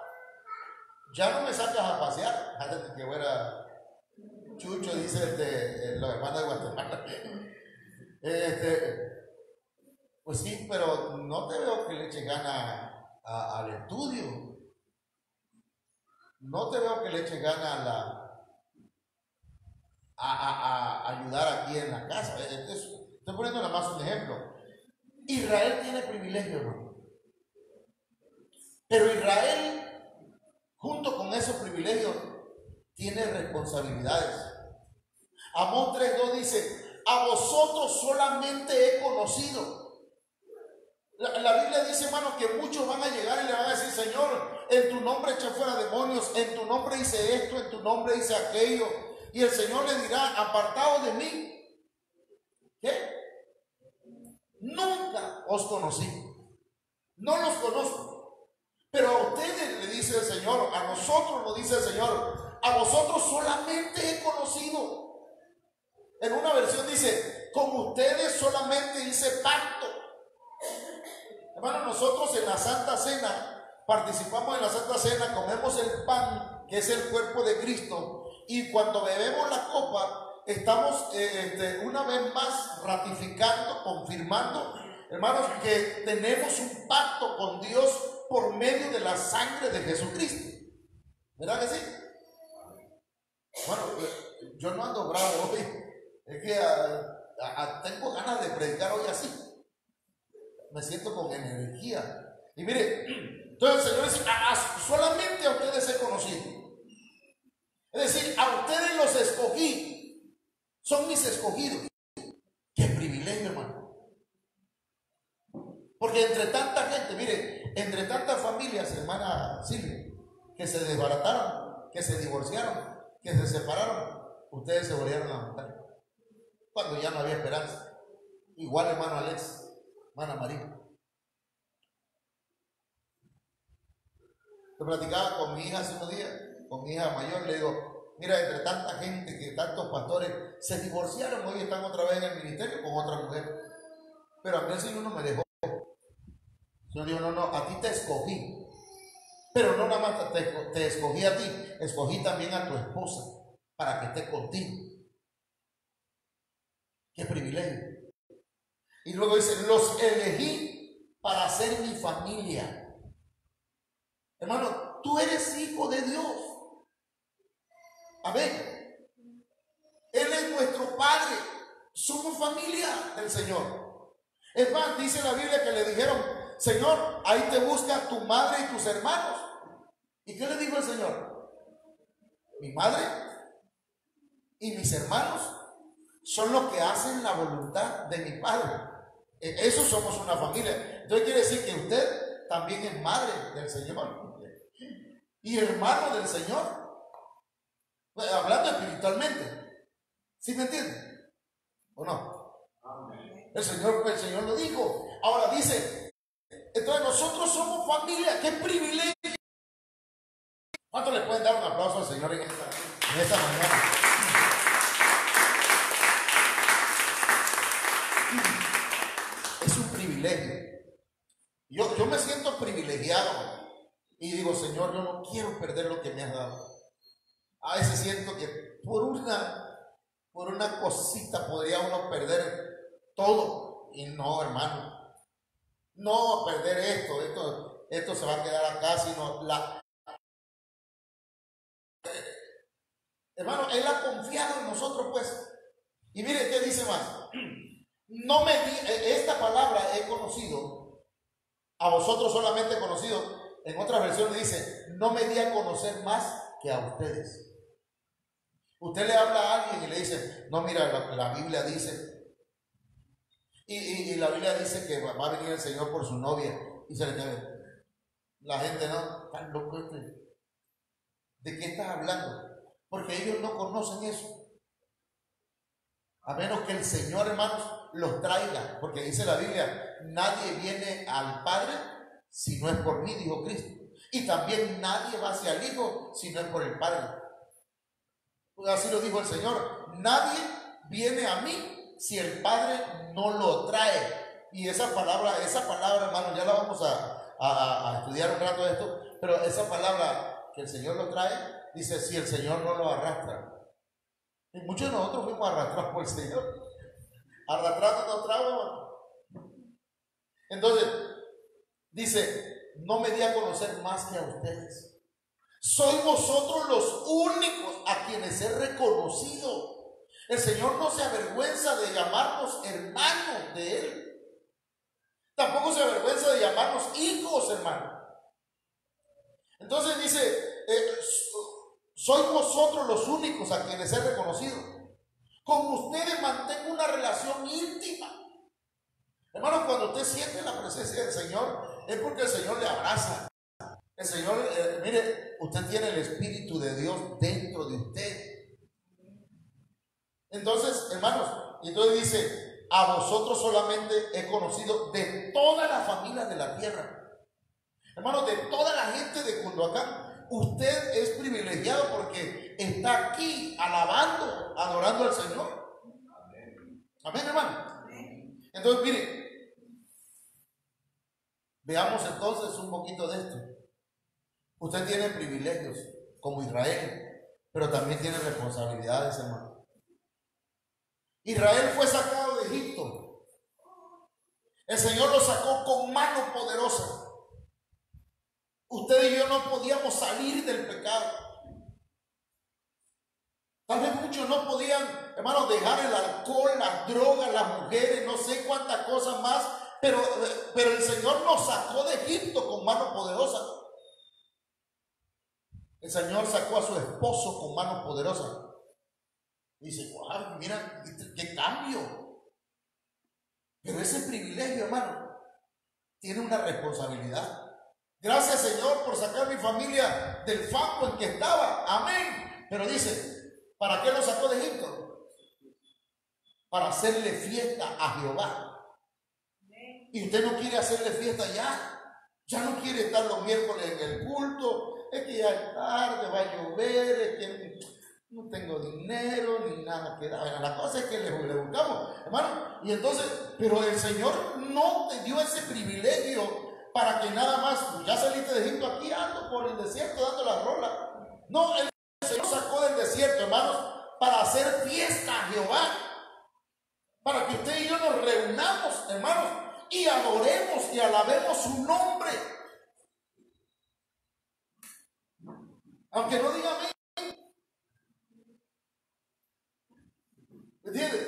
ya no me sacas a pasear. Antes que fuera Chucho, dice los hermanos de Guatemala. Pues sí, pero no te veo que le eche gana al estudio. No te veo que le eche gana a ayudar aquí en la casa. Estoy poniendo nada más un ejemplo. Israel tiene privilegio, hermano. Pero Israel, junto con esos privilegios, tiene responsabilidades. Amós 3:2 dice: a vosotros solamente he conocido. La Biblia dice, hermano, que muchos van a llegar y le van a decir: Señor, en tu nombre eché fuera demonios, en tu nombre hice esto, en tu nombre hice aquello. Y el Señor le dirá: apartaos de mí. ¿Qué? Nunca os conocí. No los conozco. Pero a ustedes, le dice el Señor, a nosotros lo dice el Señor, a vosotros solamente he conocido. En una versión dice: con ustedes solamente hice pacto. Hermano, nosotros en la Santa Cena, participamos en la Santa Cena, comemos el pan, que es el cuerpo de Cristo, y cuando bebemos la copa, estamos una vez más ratificando, confirmando, hermanos, que tenemos un pacto con Dios por medio de la sangre de Jesucristo. ¿Verdad que sí? Bueno, yo no ando bravo hoy, es que tengo ganas de predicar hoy así. Me siento con energía. Y mire, entonces el Señor dice: solamente a ustedes he conocido. Es decir, a ustedes los escogí. Son mis escogidos. Qué privilegio, hermano. Porque entre tanta gente, mire, entre tantas familias, hermana Silvia, que se desbarataron, que se divorciaron, que se separaron, ustedes se volvieron a montar cuando ya no había esperanza. Igual, hermano Alex, hermana María. Yo platicaba con mi hija hace unos días, con mi hija mayor, le digo: mira, entre tanta gente, que tantos pastores se divorciaron, hoy están otra vez en el ministerio con otra mujer. Pero a mí el Señor no me dejó. Yo digo: no, a ti te escogí. Pero no nada más te escogí a ti, escogí también a tu esposa para que esté contigo. Qué privilegio. Y luego dice: los elegí para ser mi familia. Hermano, tú eres hijo de Dios. Amén. Él es nuestro Padre. somos familia del Señor. Es más, dice la Biblia que le dijeron: Señor, ahí te busca tu madre y tus hermanos. ¿Y qué le dijo el Señor? Mi madre y mis hermanos son los que hacen la voluntad de mi Padre. Eso somos una familia. Entonces quiere decir que usted también es madre del Señor y hermano del Señor, hablando espiritualmente. ¿Sí me entiende? ¿O no? El Señor lo dijo. Ahora dice, entonces nosotros somos familia. ¡Qué privilegio! ¿Cuánto le pueden dar un aplauso al Señor en esta mañana? Es un privilegio. Yo me siento privilegiado y digo: Señor, yo no quiero perder lo que me has dado. A veces siento que por una cosita podría uno perder todo. Y no, hermano, no perder esto se va a quedar acá, sino hermano, Él ha confiado en nosotros, pues. Y mire qué dice más. Esta palabra he conocido, a vosotros solamente he conocido. En otras versiones dice: no me di a conocer más que a ustedes. Usted le habla a alguien y le dice: no, mira, la Biblia dice, y la Biblia dice que va a venir el Señor por su novia, y se le queda. La gente: no, están loco este. ¿De qué estás hablando? Porque ellos no conocen eso. A menos que el Señor, hermanos, los traiga. Porque dice la Biblia: nadie viene al Padre si no es por mí, dijo Cristo. Y también nadie va hacia el Hijo si no es por el Padre. Pues así lo dijo el Señor: nadie viene a mí si el Padre no lo trae. Y esa palabra, hermanos, ya la vamos a estudiar un rato de esto. Pero esa palabra, que el Señor lo trae, dice: si el Señor no lo arrastra. Y muchos de nosotros fuimos arrastrados por el Señor. Arrastrando nos trajo. Entonces, dice: no me di a conocer más que a ustedes. Sois vosotros los únicos a quienes he reconocido. El Señor no se avergüenza de llamarnos hermanos de Él. Tampoco se avergüenza de llamarnos hijos, hermanos. Entonces dice: sois vosotros los únicos a quienes he reconocido. Con ustedes mantengo una relación íntima. Hermano, cuando usted siente la presencia del Señor, es porque el Señor le abraza. El Señor, mire, usted tiene el Espíritu de Dios dentro de usted. Entonces, hermanos, entonces dice: a vosotros solamente he conocido de todas las familias de la tierra. Hermanos, de toda la gente de Culhuacán, usted es privilegiado porque está aquí alabando, adorando al Señor. Amén, hermano. Entonces, mire, veamos entonces un poquito de esto. Usted tiene privilegios como Israel, pero también tiene responsabilidades, hermano. Israel fue sacado de Egipto. El Señor lo sacó con mano poderosa. Usted y yo no podíamos salir del pecado. Tal vez muchos no podían, hermanos, dejar el alcohol, las drogas, las mujeres, no sé cuántas cosas más, pero el Señor nos sacó de Egipto con mano poderosa. El Señor sacó a su esposo con mano poderosa. Dice: wow, mira qué cambio. Pero ese privilegio, hermano, tiene una responsabilidad. Gracias, Señor, por sacar mi familia del fango en que estaba. Amén. Pero dice: ¿para qué lo sacó de Egipto? Para hacerle fiesta a Jehová. Y usted no quiere hacerle fiesta ya. Ya no quiere estar los miércoles en el culto. Es que ya es tarde, va a llover, es que no tengo dinero ni nada que dar. La cosa es que le buscamos, hermano. Y entonces, pero el Señor no te dio ese privilegio para que nada más, ya saliste de Egipto, aquí ando por el desierto dando la rola. No, el Señor sacó del desierto, hermanos, para hacer fiesta a Jehová. Para que usted y yo nos reunamos, hermanos, y adoremos y alabemos su nombre. Aunque no diga amén. ¿Entiendes?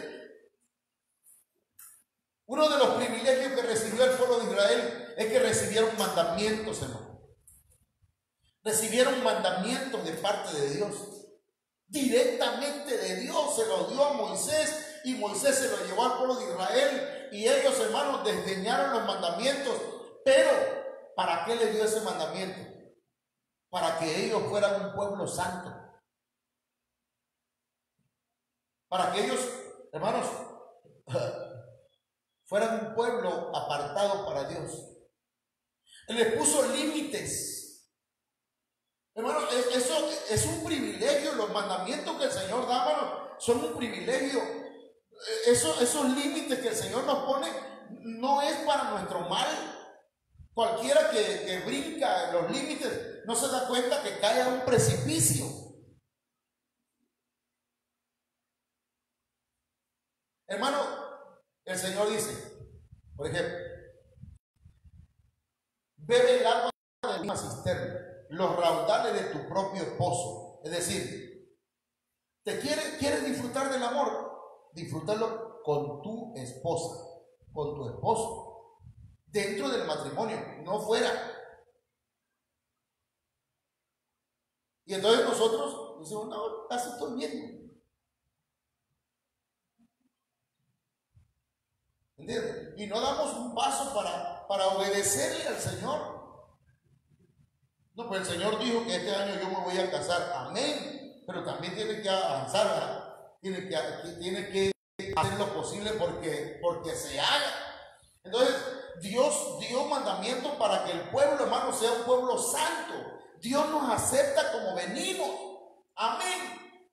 Uno de los privilegios que recibió el pueblo de Israel es que recibieron mandamientos, hermano. Recibieron mandamientos de parte de Dios. Directamente de Dios se los dio a Moisés y Moisés se lo llevó al pueblo de Israel y ellos, hermanos, desdeñaron los mandamientos. Pero, ¿para qué les dio ese mandamiento? Para que ellos fueran un pueblo santo. Para que ellos, hermanos, fueran un pueblo apartado para Dios. Él les puso límites. Hermanos, eso es un privilegio. Los mandamientos que el Señor da, hermanos, son un privilegio. Esos límites que el Señor nos pone no es para nuestro mal. Cualquiera que brinca los límites no se da cuenta que cae a un precipicio. Hermano, el Señor dice, por ejemplo, bebe el agua de una cisterna, los raudales de tu propio pozo. Es decir, ¿quieres disfrutar del amor? Disfrútalo con tu esposa, con tu esposo, dentro del matrimonio, no fuera. Y entonces nosotros decimos, no, casi estoy viendo. ¿Entiendes? Y no damos un paso para obedecerle al Señor. No, pues el Señor dijo que este año yo me voy a casar, amén, pero también tiene que avanzar, ¿verdad? Tiene que hacer lo posible porque se haga. Entonces, Dios dio mandamientos para que el pueblo, hermano, sea un pueblo santo. Dios nos acepta como venimos, amén.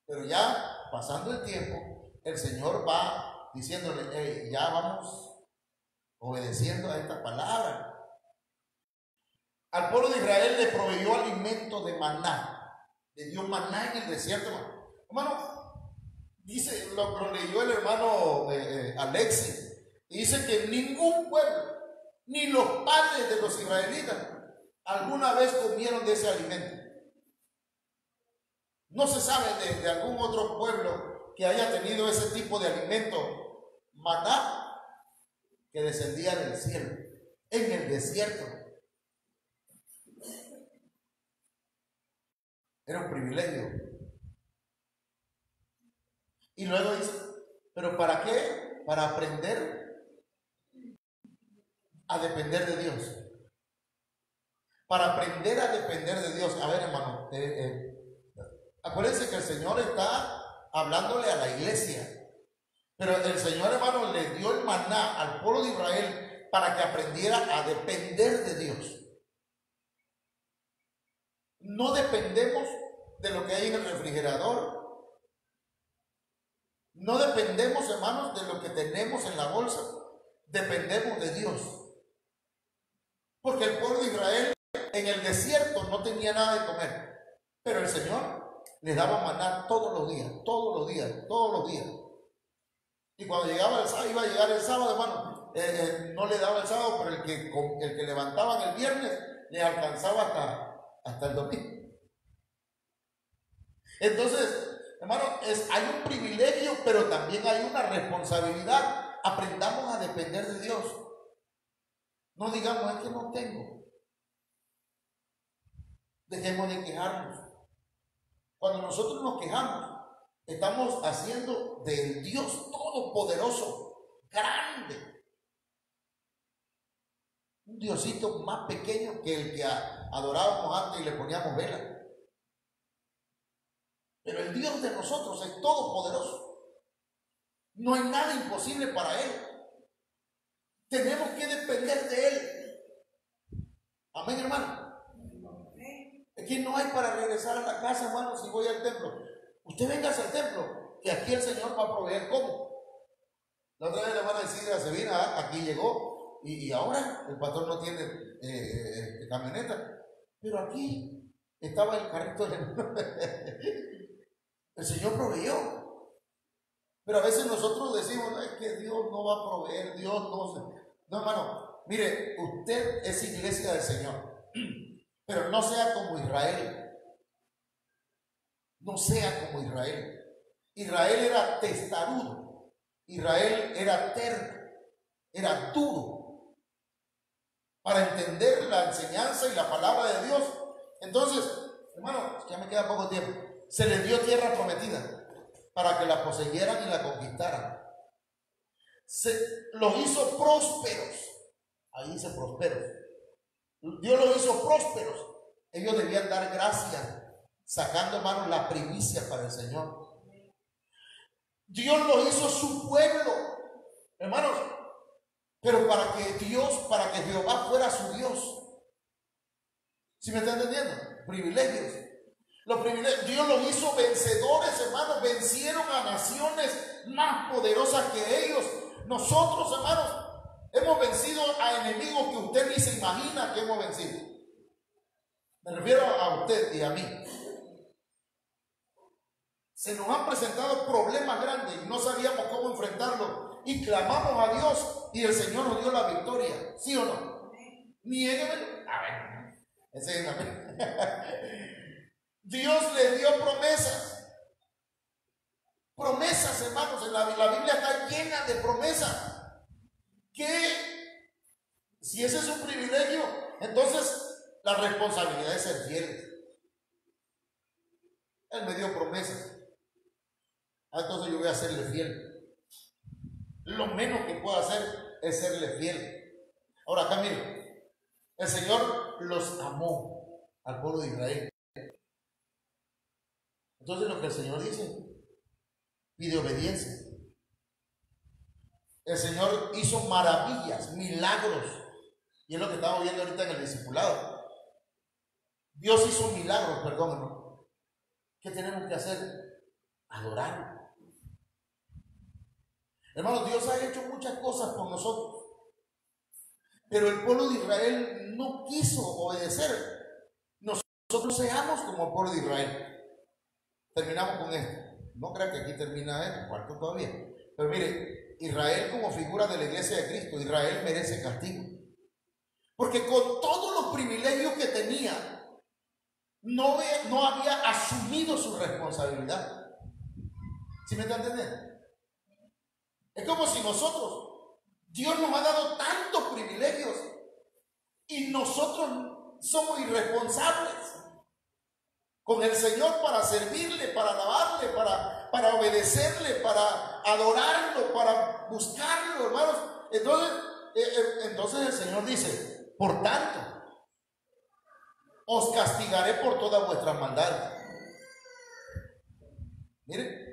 Pero ya pasando el tiempo, el Señor va diciéndole, hey, ya vamos obedeciendo a esta palabra. Al pueblo de Israel le proveyó alimento de maná. Le dio maná en el desierto. Hermano, dice, lo leyó el hermano Alexis. Y dice que ningún pueblo, ni los padres de los israelitas, alguna vez comieron de ese alimento. No se sabe de algún otro pueblo que haya tenido ese tipo de alimento, maná, que descendía del cielo, en el desierto. Era un privilegio. Y luego dice, ¿pero para qué? Para aprender a depender de Dios. Para aprender a depender de Dios. A ver, hermano, acuérdense que el Señor está hablándole a la iglesia. Pero el Señor, hermano, le dio el maná al pueblo de Israel para que aprendiera a depender de Dios. No dependemos de lo que hay en el refrigerador. No dependemos, hermanos, de lo que tenemos en la bolsa. Dependemos de Dios. Porque el pueblo de Israel en el desierto no tenía nada de comer. Pero el Señor les daba maná todos los días, todos los días, todos los días. Y cuando llegaba el sábado, iba a llegar el sábado, hermano, no le daba el sábado, pero el que levantaban el viernes le alcanzaba hasta el domingo. Entonces, hermano, hay un privilegio, pero también hay una responsabilidad. Aprendamos a depender de Dios. No digamos, es que no tengo. Dejemos de quejarnos. Cuando nosotros nos quejamos, estamos haciendo del Dios todopoderoso, grande, un Diosito más pequeño que el que adorábamos antes y le poníamos vela. Pero el Dios de nosotros es todopoderoso. No hay nada imposible para Él. Tenemos que depender de Él. Amén, hermano. Aquí no hay para regresar a la casa, hermano, si voy al templo. Usted venga al templo, que aquí el Señor va a proveer cómo. La otra vez le van a decir a Sevina, aquí llegó, y ahora el pastor no tiene camioneta. Pero aquí estaba el carrito el Señor proveyó. Pero a veces nosotros decimos, es que Dios no va a proveer, Dios no se... No, hermano, mire, usted es iglesia del Señor. Pero no sea como Israel. No sea como Israel. Israel era testarudo. Israel era terco, era duro para entender la enseñanza y la palabra de Dios. Entonces, hermano, ya me queda poco tiempo. Se les dio tierra prometida para que la poseyeran y la conquistaran. Los hizo prósperos. Ahí dice prósperos. Dios los hizo prósperos. Ellos debían dar gracias, sacando, hermanos, la primicia para el Señor. Dios los hizo su pueblo, hermanos, pero para que Jehová fuera su Dios. ¿Sí me está entendiendo? Privilegios. Los privilegios. Dios los hizo vencedores, hermanos. Vencieron a naciones más poderosas que ellos. Nosotros, hermanos, hemos vencido a enemigos que usted ni se imagina que hemos vencido. Me refiero a usted y a mí. Se nos han presentado problemas grandes y no sabíamos cómo enfrentarlos. Y clamamos a Dios y el Señor nos dio la victoria. ¿Sí o no? Niéguemelo. A ver. Ese es Dios le dio promesas. Promesas, hermanos. La Biblia está llena de promesas. Que si ese es un privilegio, entonces la responsabilidad es ser fiel. Él me dio promesas. Entonces yo voy a serle fiel. Lo menos que puedo hacer es serle fiel. Ahora acá miren, el Señor los amó al pueblo de Israel. Entonces lo que el Señor dice, pide obediencia. El Señor hizo maravillas, milagros, y es lo que estamos viendo ahorita en el discipulado. Dios hizo milagros, perdónenme. ¿Qué tenemos que hacer? Adorar. Hermanos, Dios ha hecho muchas cosas por nosotros, pero el pueblo de Israel no quiso obedecer. Nosotros seamos como el pueblo de Israel. Terminamos con esto. No crean que aquí termina el cuarto todavía. Pero mire, Israel como figura de la iglesia de Cristo, Israel merece castigo. Porque con todos los privilegios que tenía, no había asumido su responsabilidad. ¿Sí me están entendiendo? Es como si nosotros, Dios nos ha dado tantos privilegios y nosotros somos irresponsables con el Señor para servirle, para alabarle, para obedecerle, para adorarlo, para buscarlo, hermanos. Entonces el Señor dice, por tanto, os castigaré por todas vuestras maldades. Miren,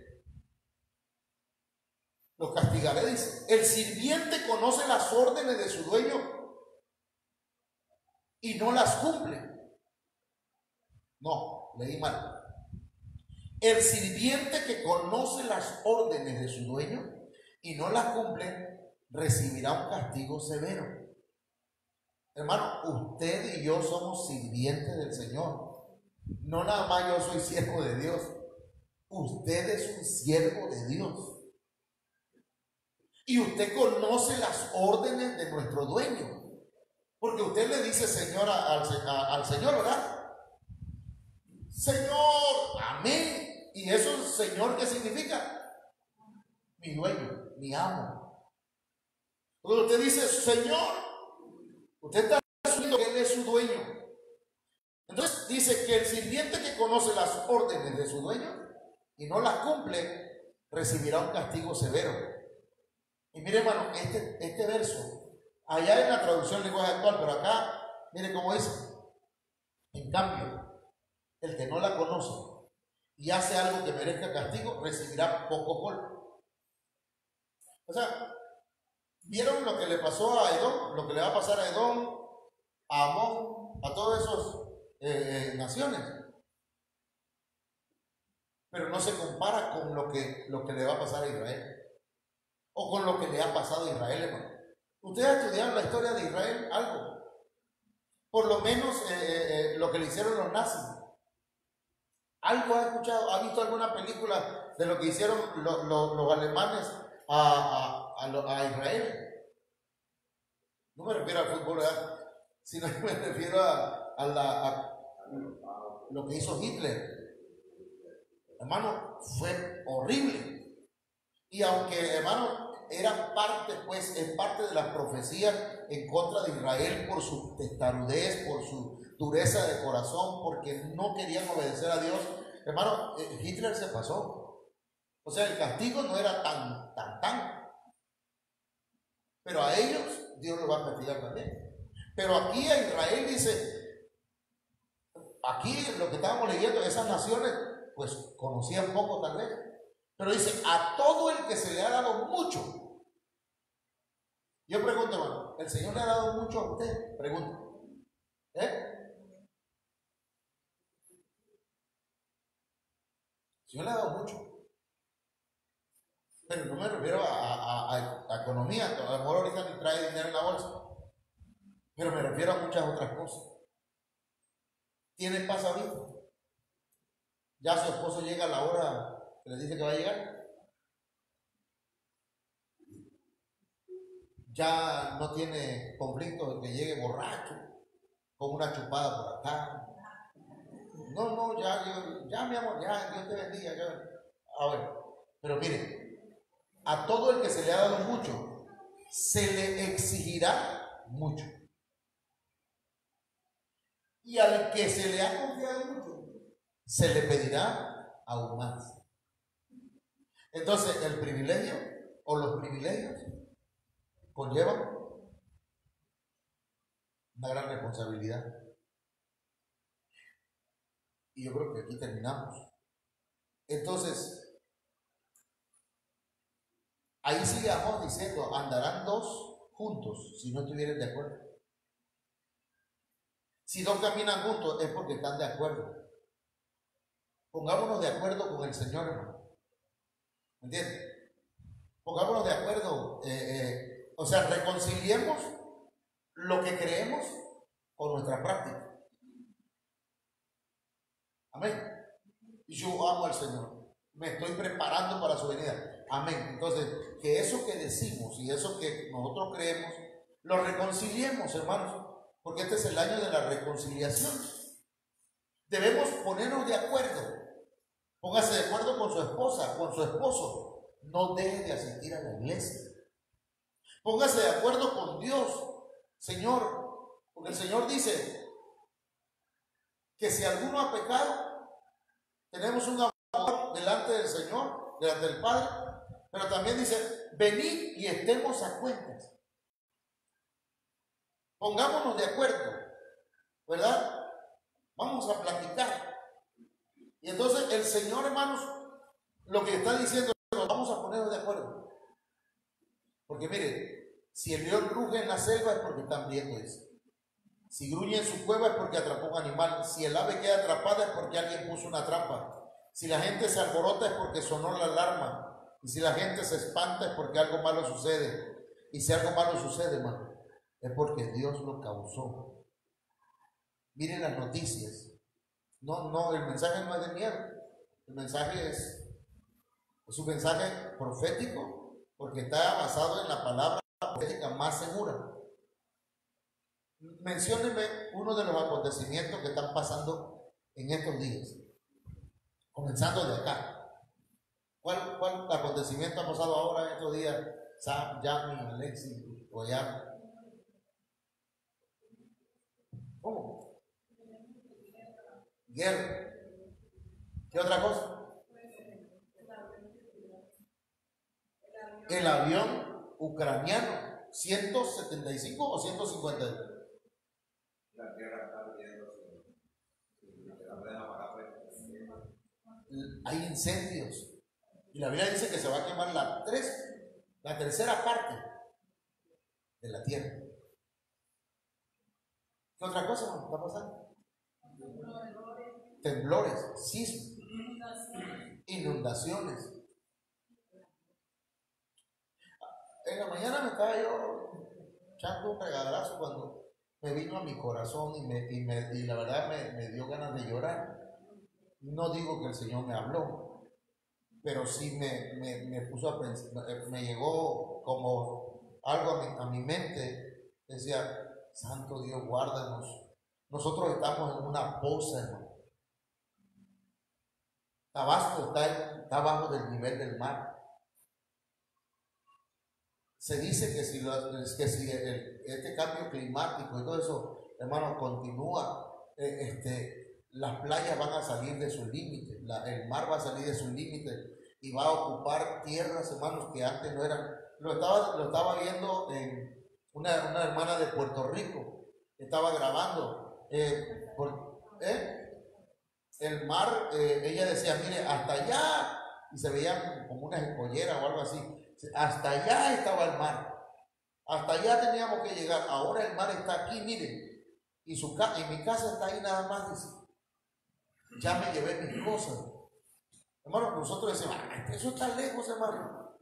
los castigaré, dice. El sirviente conoce las órdenes de su dueño y no las cumple. No, leí mal. El sirviente que conoce las órdenes de su dueño y no las cumple, recibirá un castigo severo. Hermano, usted y yo somos sirvientes del Señor. No nada más yo soy siervo de Dios. Usted es un siervo de Dios. Y usted conoce las órdenes de nuestro dueño. Porque usted le dice Señor al Señor, ¿verdad? Señor, amén. ¿Y eso, Señor, qué significa? Mi dueño, mi amo. Cuando usted dice Señor, usted está asumiendo que Él es su dueño. Entonces dice que el sirviente que conoce las órdenes de su dueño y no las cumple, recibirá un castigo severo. Y mire, hermano, este verso, allá en la traducción lenguaje actual, pero acá, mire cómo dice. En cambio, el que no la conoce y hace algo que merezca castigo, recibirá poco golpe. O sea, ¿vieron lo que le pasó a Edom? Lo que le va a pasar a Edom, a Amón, a todas esas naciones. Pero no se compara con lo que le va a pasar a Israel. O con lo que le ha pasado a Israel, hermano. ¿Ustedes ha estudiado la historia de Israel? Algo. Por lo menos lo que le hicieron los nazis. ¿Algo ha escuchado? ¿Ha visto alguna película de lo que hicieron los alemanes a Israel? No me refiero al fútbol, ¿verdad? Sino que me refiero a lo que hizo Hitler. Hermano, fue horrible. Y aunque, hermano, era parte, pues, es parte de las profecías en contra de Israel por su testarudez, por su dureza de corazón, porque no querían obedecer a Dios. Hermano, Hitler se pasó. O sea, el castigo no era tan. Pero a ellos Dios los va a castigar también. Pero aquí a Israel dice, aquí lo que estábamos leyendo, esas naciones, pues conocían poco tal vez. Pero dice, a todo el que se le ha dado mucho. Yo pregunto, hermano, ¿el Señor le ha dado mucho a usted? Pregunto. ¿Eh? El Señor le ha dado mucho. Pero no me refiero a economía, a lo mejor ahorita ni trae dinero en la bolsa. Pero me refiero a muchas otras cosas. ¿Tiene paz ahorita? ¿Ya su esposo llega a la hora que le dice que va a llegar? Ya no tiene conflicto de que llegue borracho, con una chupada por acá. No, ya mi amor, ya, Dios te bendiga. A ver, pero mire, a todo el que se le ha dado mucho, se le exigirá mucho. Y al que se le ha confiado mucho, se le pedirá aún más. Entonces, el privilegio o los privilegios conllevan una gran responsabilidad. Y yo creo que aquí terminamos. Entonces, ahí sigamos diciendo, andarán dos juntos si no estuvieran de acuerdo. Si dos caminan juntos es porque están de acuerdo. Pongámonos de acuerdo con el Señor, hermano. ¿Me entiendes? Pongámonos de acuerdo, o sea, reconciliemos lo que creemos con nuestra práctica. Amén. Yo amo al Señor. Me estoy preparando para su venida. Amén. Entonces, que eso que decimos y eso que nosotros creemos, lo reconciliemos, hermanos. Porque este es el año de la reconciliación. Debemos ponernos de acuerdo. Póngase de acuerdo con su esposa, con su esposo. No deje de asistir a la iglesia. Póngase de acuerdo con Dios, Señor. Porque el Señor dice que si alguno ha pecado, tenemos un abogado delante del Señor, delante del Padre. Pero también dice, venid y estemos a cuentas. Pongámonos de acuerdo, ¿verdad? Vamos a platicar. Y entonces el Señor, hermanos, lo que está diciendo es, nos vamos a poner de acuerdo. Porque mire, si el león ruge en la selva es porque está hambriento, dice. Si gruñe en su cueva es porque atrapó un animal. Si el ave queda atrapada es porque alguien puso una trampa. Si la gente se alborota es porque sonó la alarma. Y si la gente se espanta es porque algo malo sucede. Y si algo malo sucede, hermano, es porque Dios lo causó. Miren las noticias. No, el mensaje no es de miedo. El mensaje es un mensaje profético, porque está basado en la palabra profética más segura. Mencióneme uno de los acontecimientos que están pasando en estos días, comenzando de acá. ¿Cuál acontecimiento ha pasado ahora en estos días? Sam, Yami, Alexis, Goyam. ¿Cómo? Guerra. ¿Qué otra cosa? El avión ucraniano, 175 o 150. La tierra está viéndose. Hay incendios. Y la Biblia dice que se va a quemar la tercera parte de la tierra. ¿Qué otra cosa está pasando? Temblores, sismos, inundaciones. En la mañana me estaba yo echando un regaderazo cuando me vino a mi corazón y la verdad me dio ganas de llorar. No digo que el Señor me habló, pero sí me puso a pensar, me llegó como algo a mi mente. Decía, Santo Dios, guárdanos. Nosotros estamos en una poza, hermano. Tabasco está abajo del nivel del mar. se dice que si, este cambio climático y todo eso, hermano, continúa, las playas van a salir de sus límites, el mar va a salir de sus límites y va a ocupar tierras, hermanos, que antes no eran. Lo estaba viendo en una hermana de Puerto Rico, estaba grabando el mar. Ella decía, mire, hasta allá, y se veían como unas escolleras o algo así, hasta allá estaba el mar, hasta allá teníamos que llegar, ahora el mar está aquí, miren, y mi casa está ahí nada más, dice, ya me llevé mis cosas. Hermano, nosotros decimos, eso está lejos, hermano.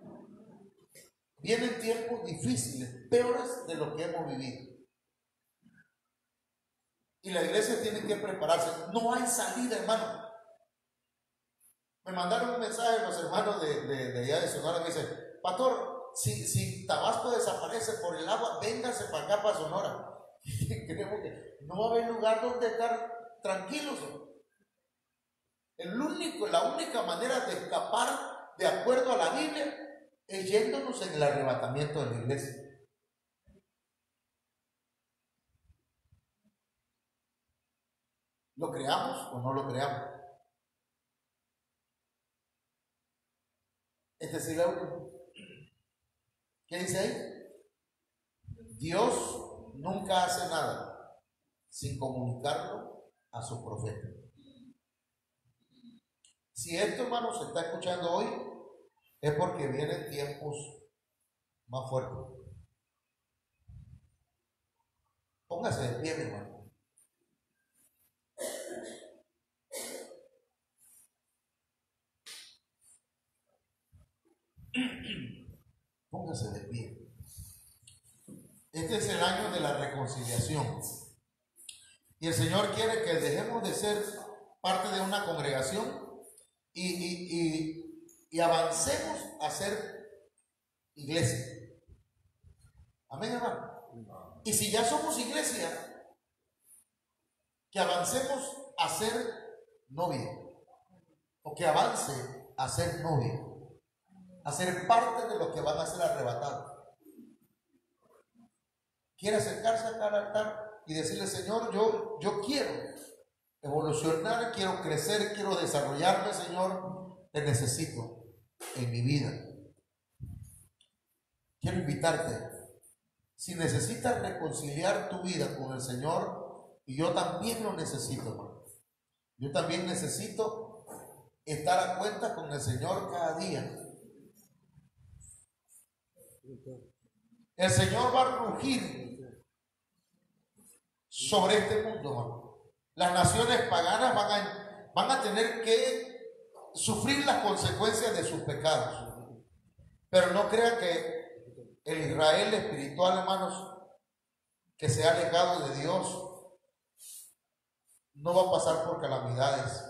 Vienen tiempos difíciles, peores de lo que hemos vivido. Y la iglesia tiene que prepararse. No hay salida, hermano. Me mandaron un mensaje los hermanos de allá de Sonora que dice, pastor, si Tabasco desaparece por el agua, véngase para acá, para Sonora. Creemos que no va a haber lugar donde estar tranquilos. La única manera de escapar de acuerdo a la Biblia es yéndonos en el arrebatamiento de la iglesia. ¿Lo creamos o no lo creamos? Es la última. ¿Qué dice ahí? Dios nunca hace nada sin comunicarlo a su profeta. Si esto, hermano, se está escuchando hoy, es porque vienen tiempos más fuertes. Póngase de pie, mi hermano. Póngase de pie. Este es el año de la reconciliación. Y el Señor quiere que dejemos de ser parte de una congregación y avancemos a ser iglesia. Amén, hermano. Y si ya somos iglesia, que avancemos a ser novia, o que avance a ser novia, a ser parte de los que van a ser arrebatados. Quiere acercarse acá al altar y decirle, Señor, yo quiero evolucionar, quiero crecer, quiero desarrollarme, Señor, te necesito en mi vida. Quiero invitarte, si necesitas reconciliar tu vida con el Señor, y yo también lo necesito, hermano. Yo también necesito estar a cuenta con el Señor cada día. El Señor va a rugir sobre este mundo, hermano. Las naciones paganas van a tener que sufrir las consecuencias de sus pecados. Pero no crean que el Israel espiritual, hermanos, que se ha alejado de Dios, no va a pasar por calamidades.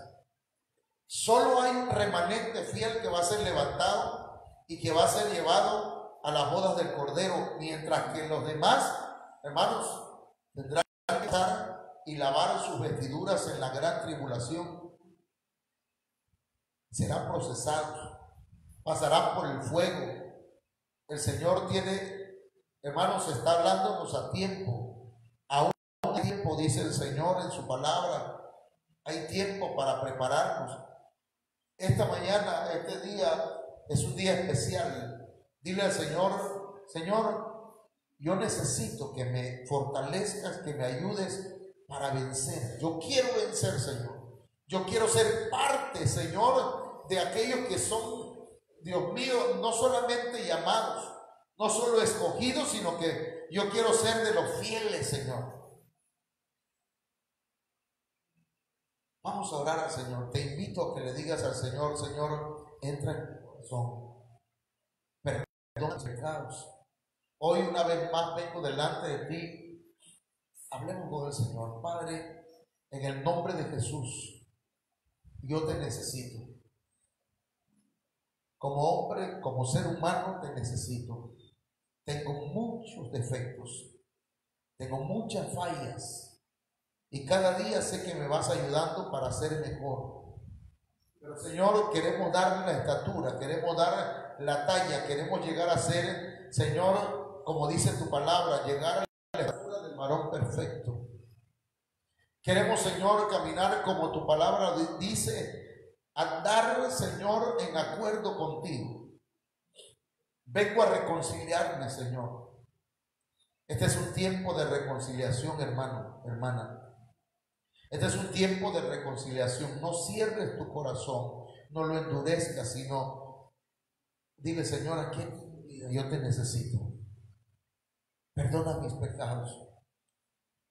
Solo hay un remanente fiel que va a ser levantado y que va a ser llevado a las bodas del Cordero, mientras que los demás, hermanos, tendrán que estar y lavar sus vestiduras en la gran tribulación. Serán procesados, pasarán por el fuego. El Señor tiene, hermanos, está hablándonos a tiempo. Aún hay tiempo, dice el Señor en su palabra. Hay tiempo para prepararnos. Esta mañana, este día, es un día especial. Dile al Señor, Señor, yo necesito que me fortalezcas, que me ayudes para vencer. Yo quiero vencer, Señor. Yo quiero ser parte, Señor, de aquellos que son, Dios mío, no solamente llamados, no solo escogidos, sino que yo quiero ser de los fieles, Señor. Vamos a orar al Señor. Te invito a que le digas al Señor, Señor, entra en mi corazón. Perdona mis pecados. Hoy una vez más vengo delante de ti. Hablemos con el Señor. Padre, en el nombre de Jesús, yo te necesito. Como hombre, como ser humano, te necesito. Tengo muchos defectos, tengo muchas fallas, y cada día sé que me vas ayudando para ser mejor. Pero Señor, queremos darle la estatura, queremos dar la talla, queremos llegar a ser Señor, como dice tu palabra, llegar a la estatura del varón perfecto. Queremos, Señor, caminar como tu palabra dice, andar, Señor, en acuerdo contigo. Vengo a reconciliarme, Señor. Este es un tiempo de reconciliación, hermano, hermana. Este es un tiempo de reconciliación. No cierres tu corazón, no lo endurezcas, sino dile, Señor, aquí en mi vida yo te necesito. Perdona mis pecados.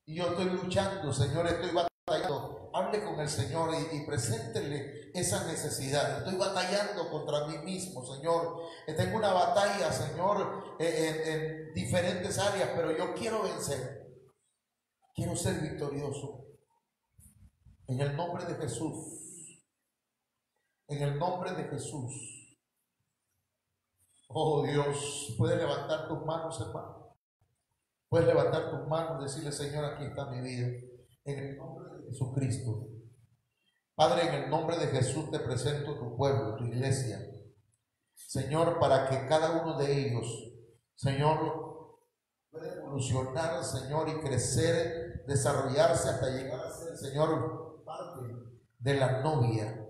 Y yo estoy luchando, Señor, estoy batallando. Hable con el Señor y preséntele esa necesidad. Estoy batallando contra mí mismo, Señor. Tengo una batalla, Señor, en diferentes áreas, pero yo quiero vencer. Quiero ser victorioso. En el nombre de Jesús. En el nombre de Jesús. Oh Dios, puedes levantar tus manos, hermano. Puedes levantar tus manos y decirle, Señor, aquí está mi vida. En el nombre de Jesucristo. Padre, en el nombre de Jesús te presento tu pueblo, tu iglesia. Señor, para que cada uno de ellos, Señor, pueda evolucionar, Señor, y crecer, desarrollarse hasta llegar a ser, Señor, parte de la novia.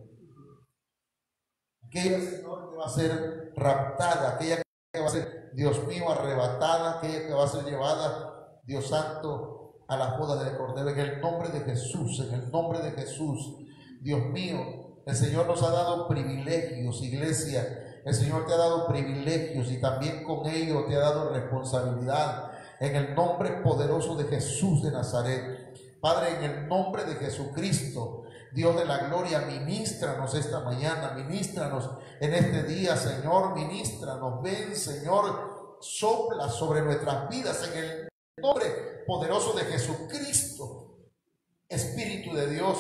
Aquella, Señor, que va a ser raptada, aquella que va a ser, Dios mío, arrebatada, aquella que va a ser llevada, Dios Santo, a la boda del Cordero. En el nombre de Jesús, en el nombre de Jesús, Dios mío, el Señor nos ha dado privilegios, iglesia. El Señor te ha dado privilegios y también con ello te ha dado responsabilidad. En el nombre poderoso de Jesús de Nazaret, Padre, en el nombre de Jesucristo, Dios de la gloria, ministranos esta mañana, ministranos en este día, Señor, ministranos, ven, Señor, sopla sobre nuestras vidas en el nombre poderoso de Jesucristo. Espíritu de Dios,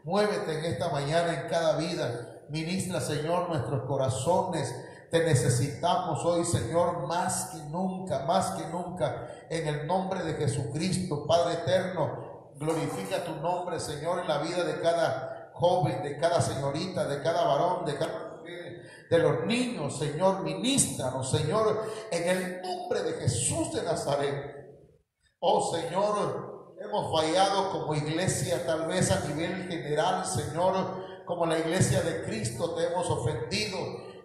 muévete en esta mañana en cada vida, ministra, Señor, nuestros corazones. Te necesitamos hoy, Señor, más que nunca, en el nombre de Jesucristo. Padre eterno, glorifica tu nombre, Señor, en la vida de cada joven, de cada señorita, de cada varón, de cada mujer, de los niños, Señor, ministranos, Señor, en el nombre de Jesús de Nazaret. Oh, Señor, hemos fallado como iglesia, tal vez a nivel general, Señor, como la iglesia de Cristo te hemos ofendido,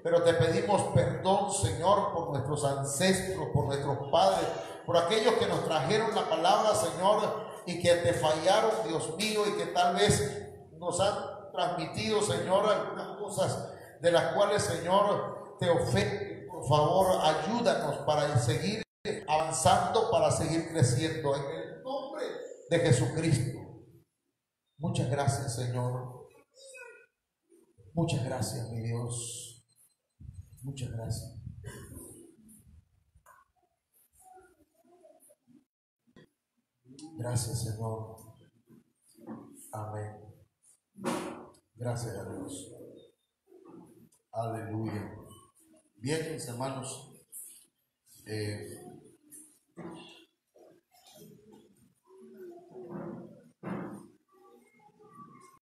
pero te pedimos perdón, Señor, por nuestros ancestros, por nuestros padres, por aquellos que nos trajeron la palabra, Señor, y que te fallaron, Dios mío, y que tal vez nos han transmitido, Señor, algunas cosas de las cuales, Señor, te ofenden. Por favor, ayúdanos para seguir avanzando, para seguir creciendo en el nombre de Jesucristo. Muchas gracias, Señor. Muchas gracias, mi Dios. Muchas gracias. Gracias, Señor. Amén. Gracias a Dios. Aleluya. Bien, mis hermanos.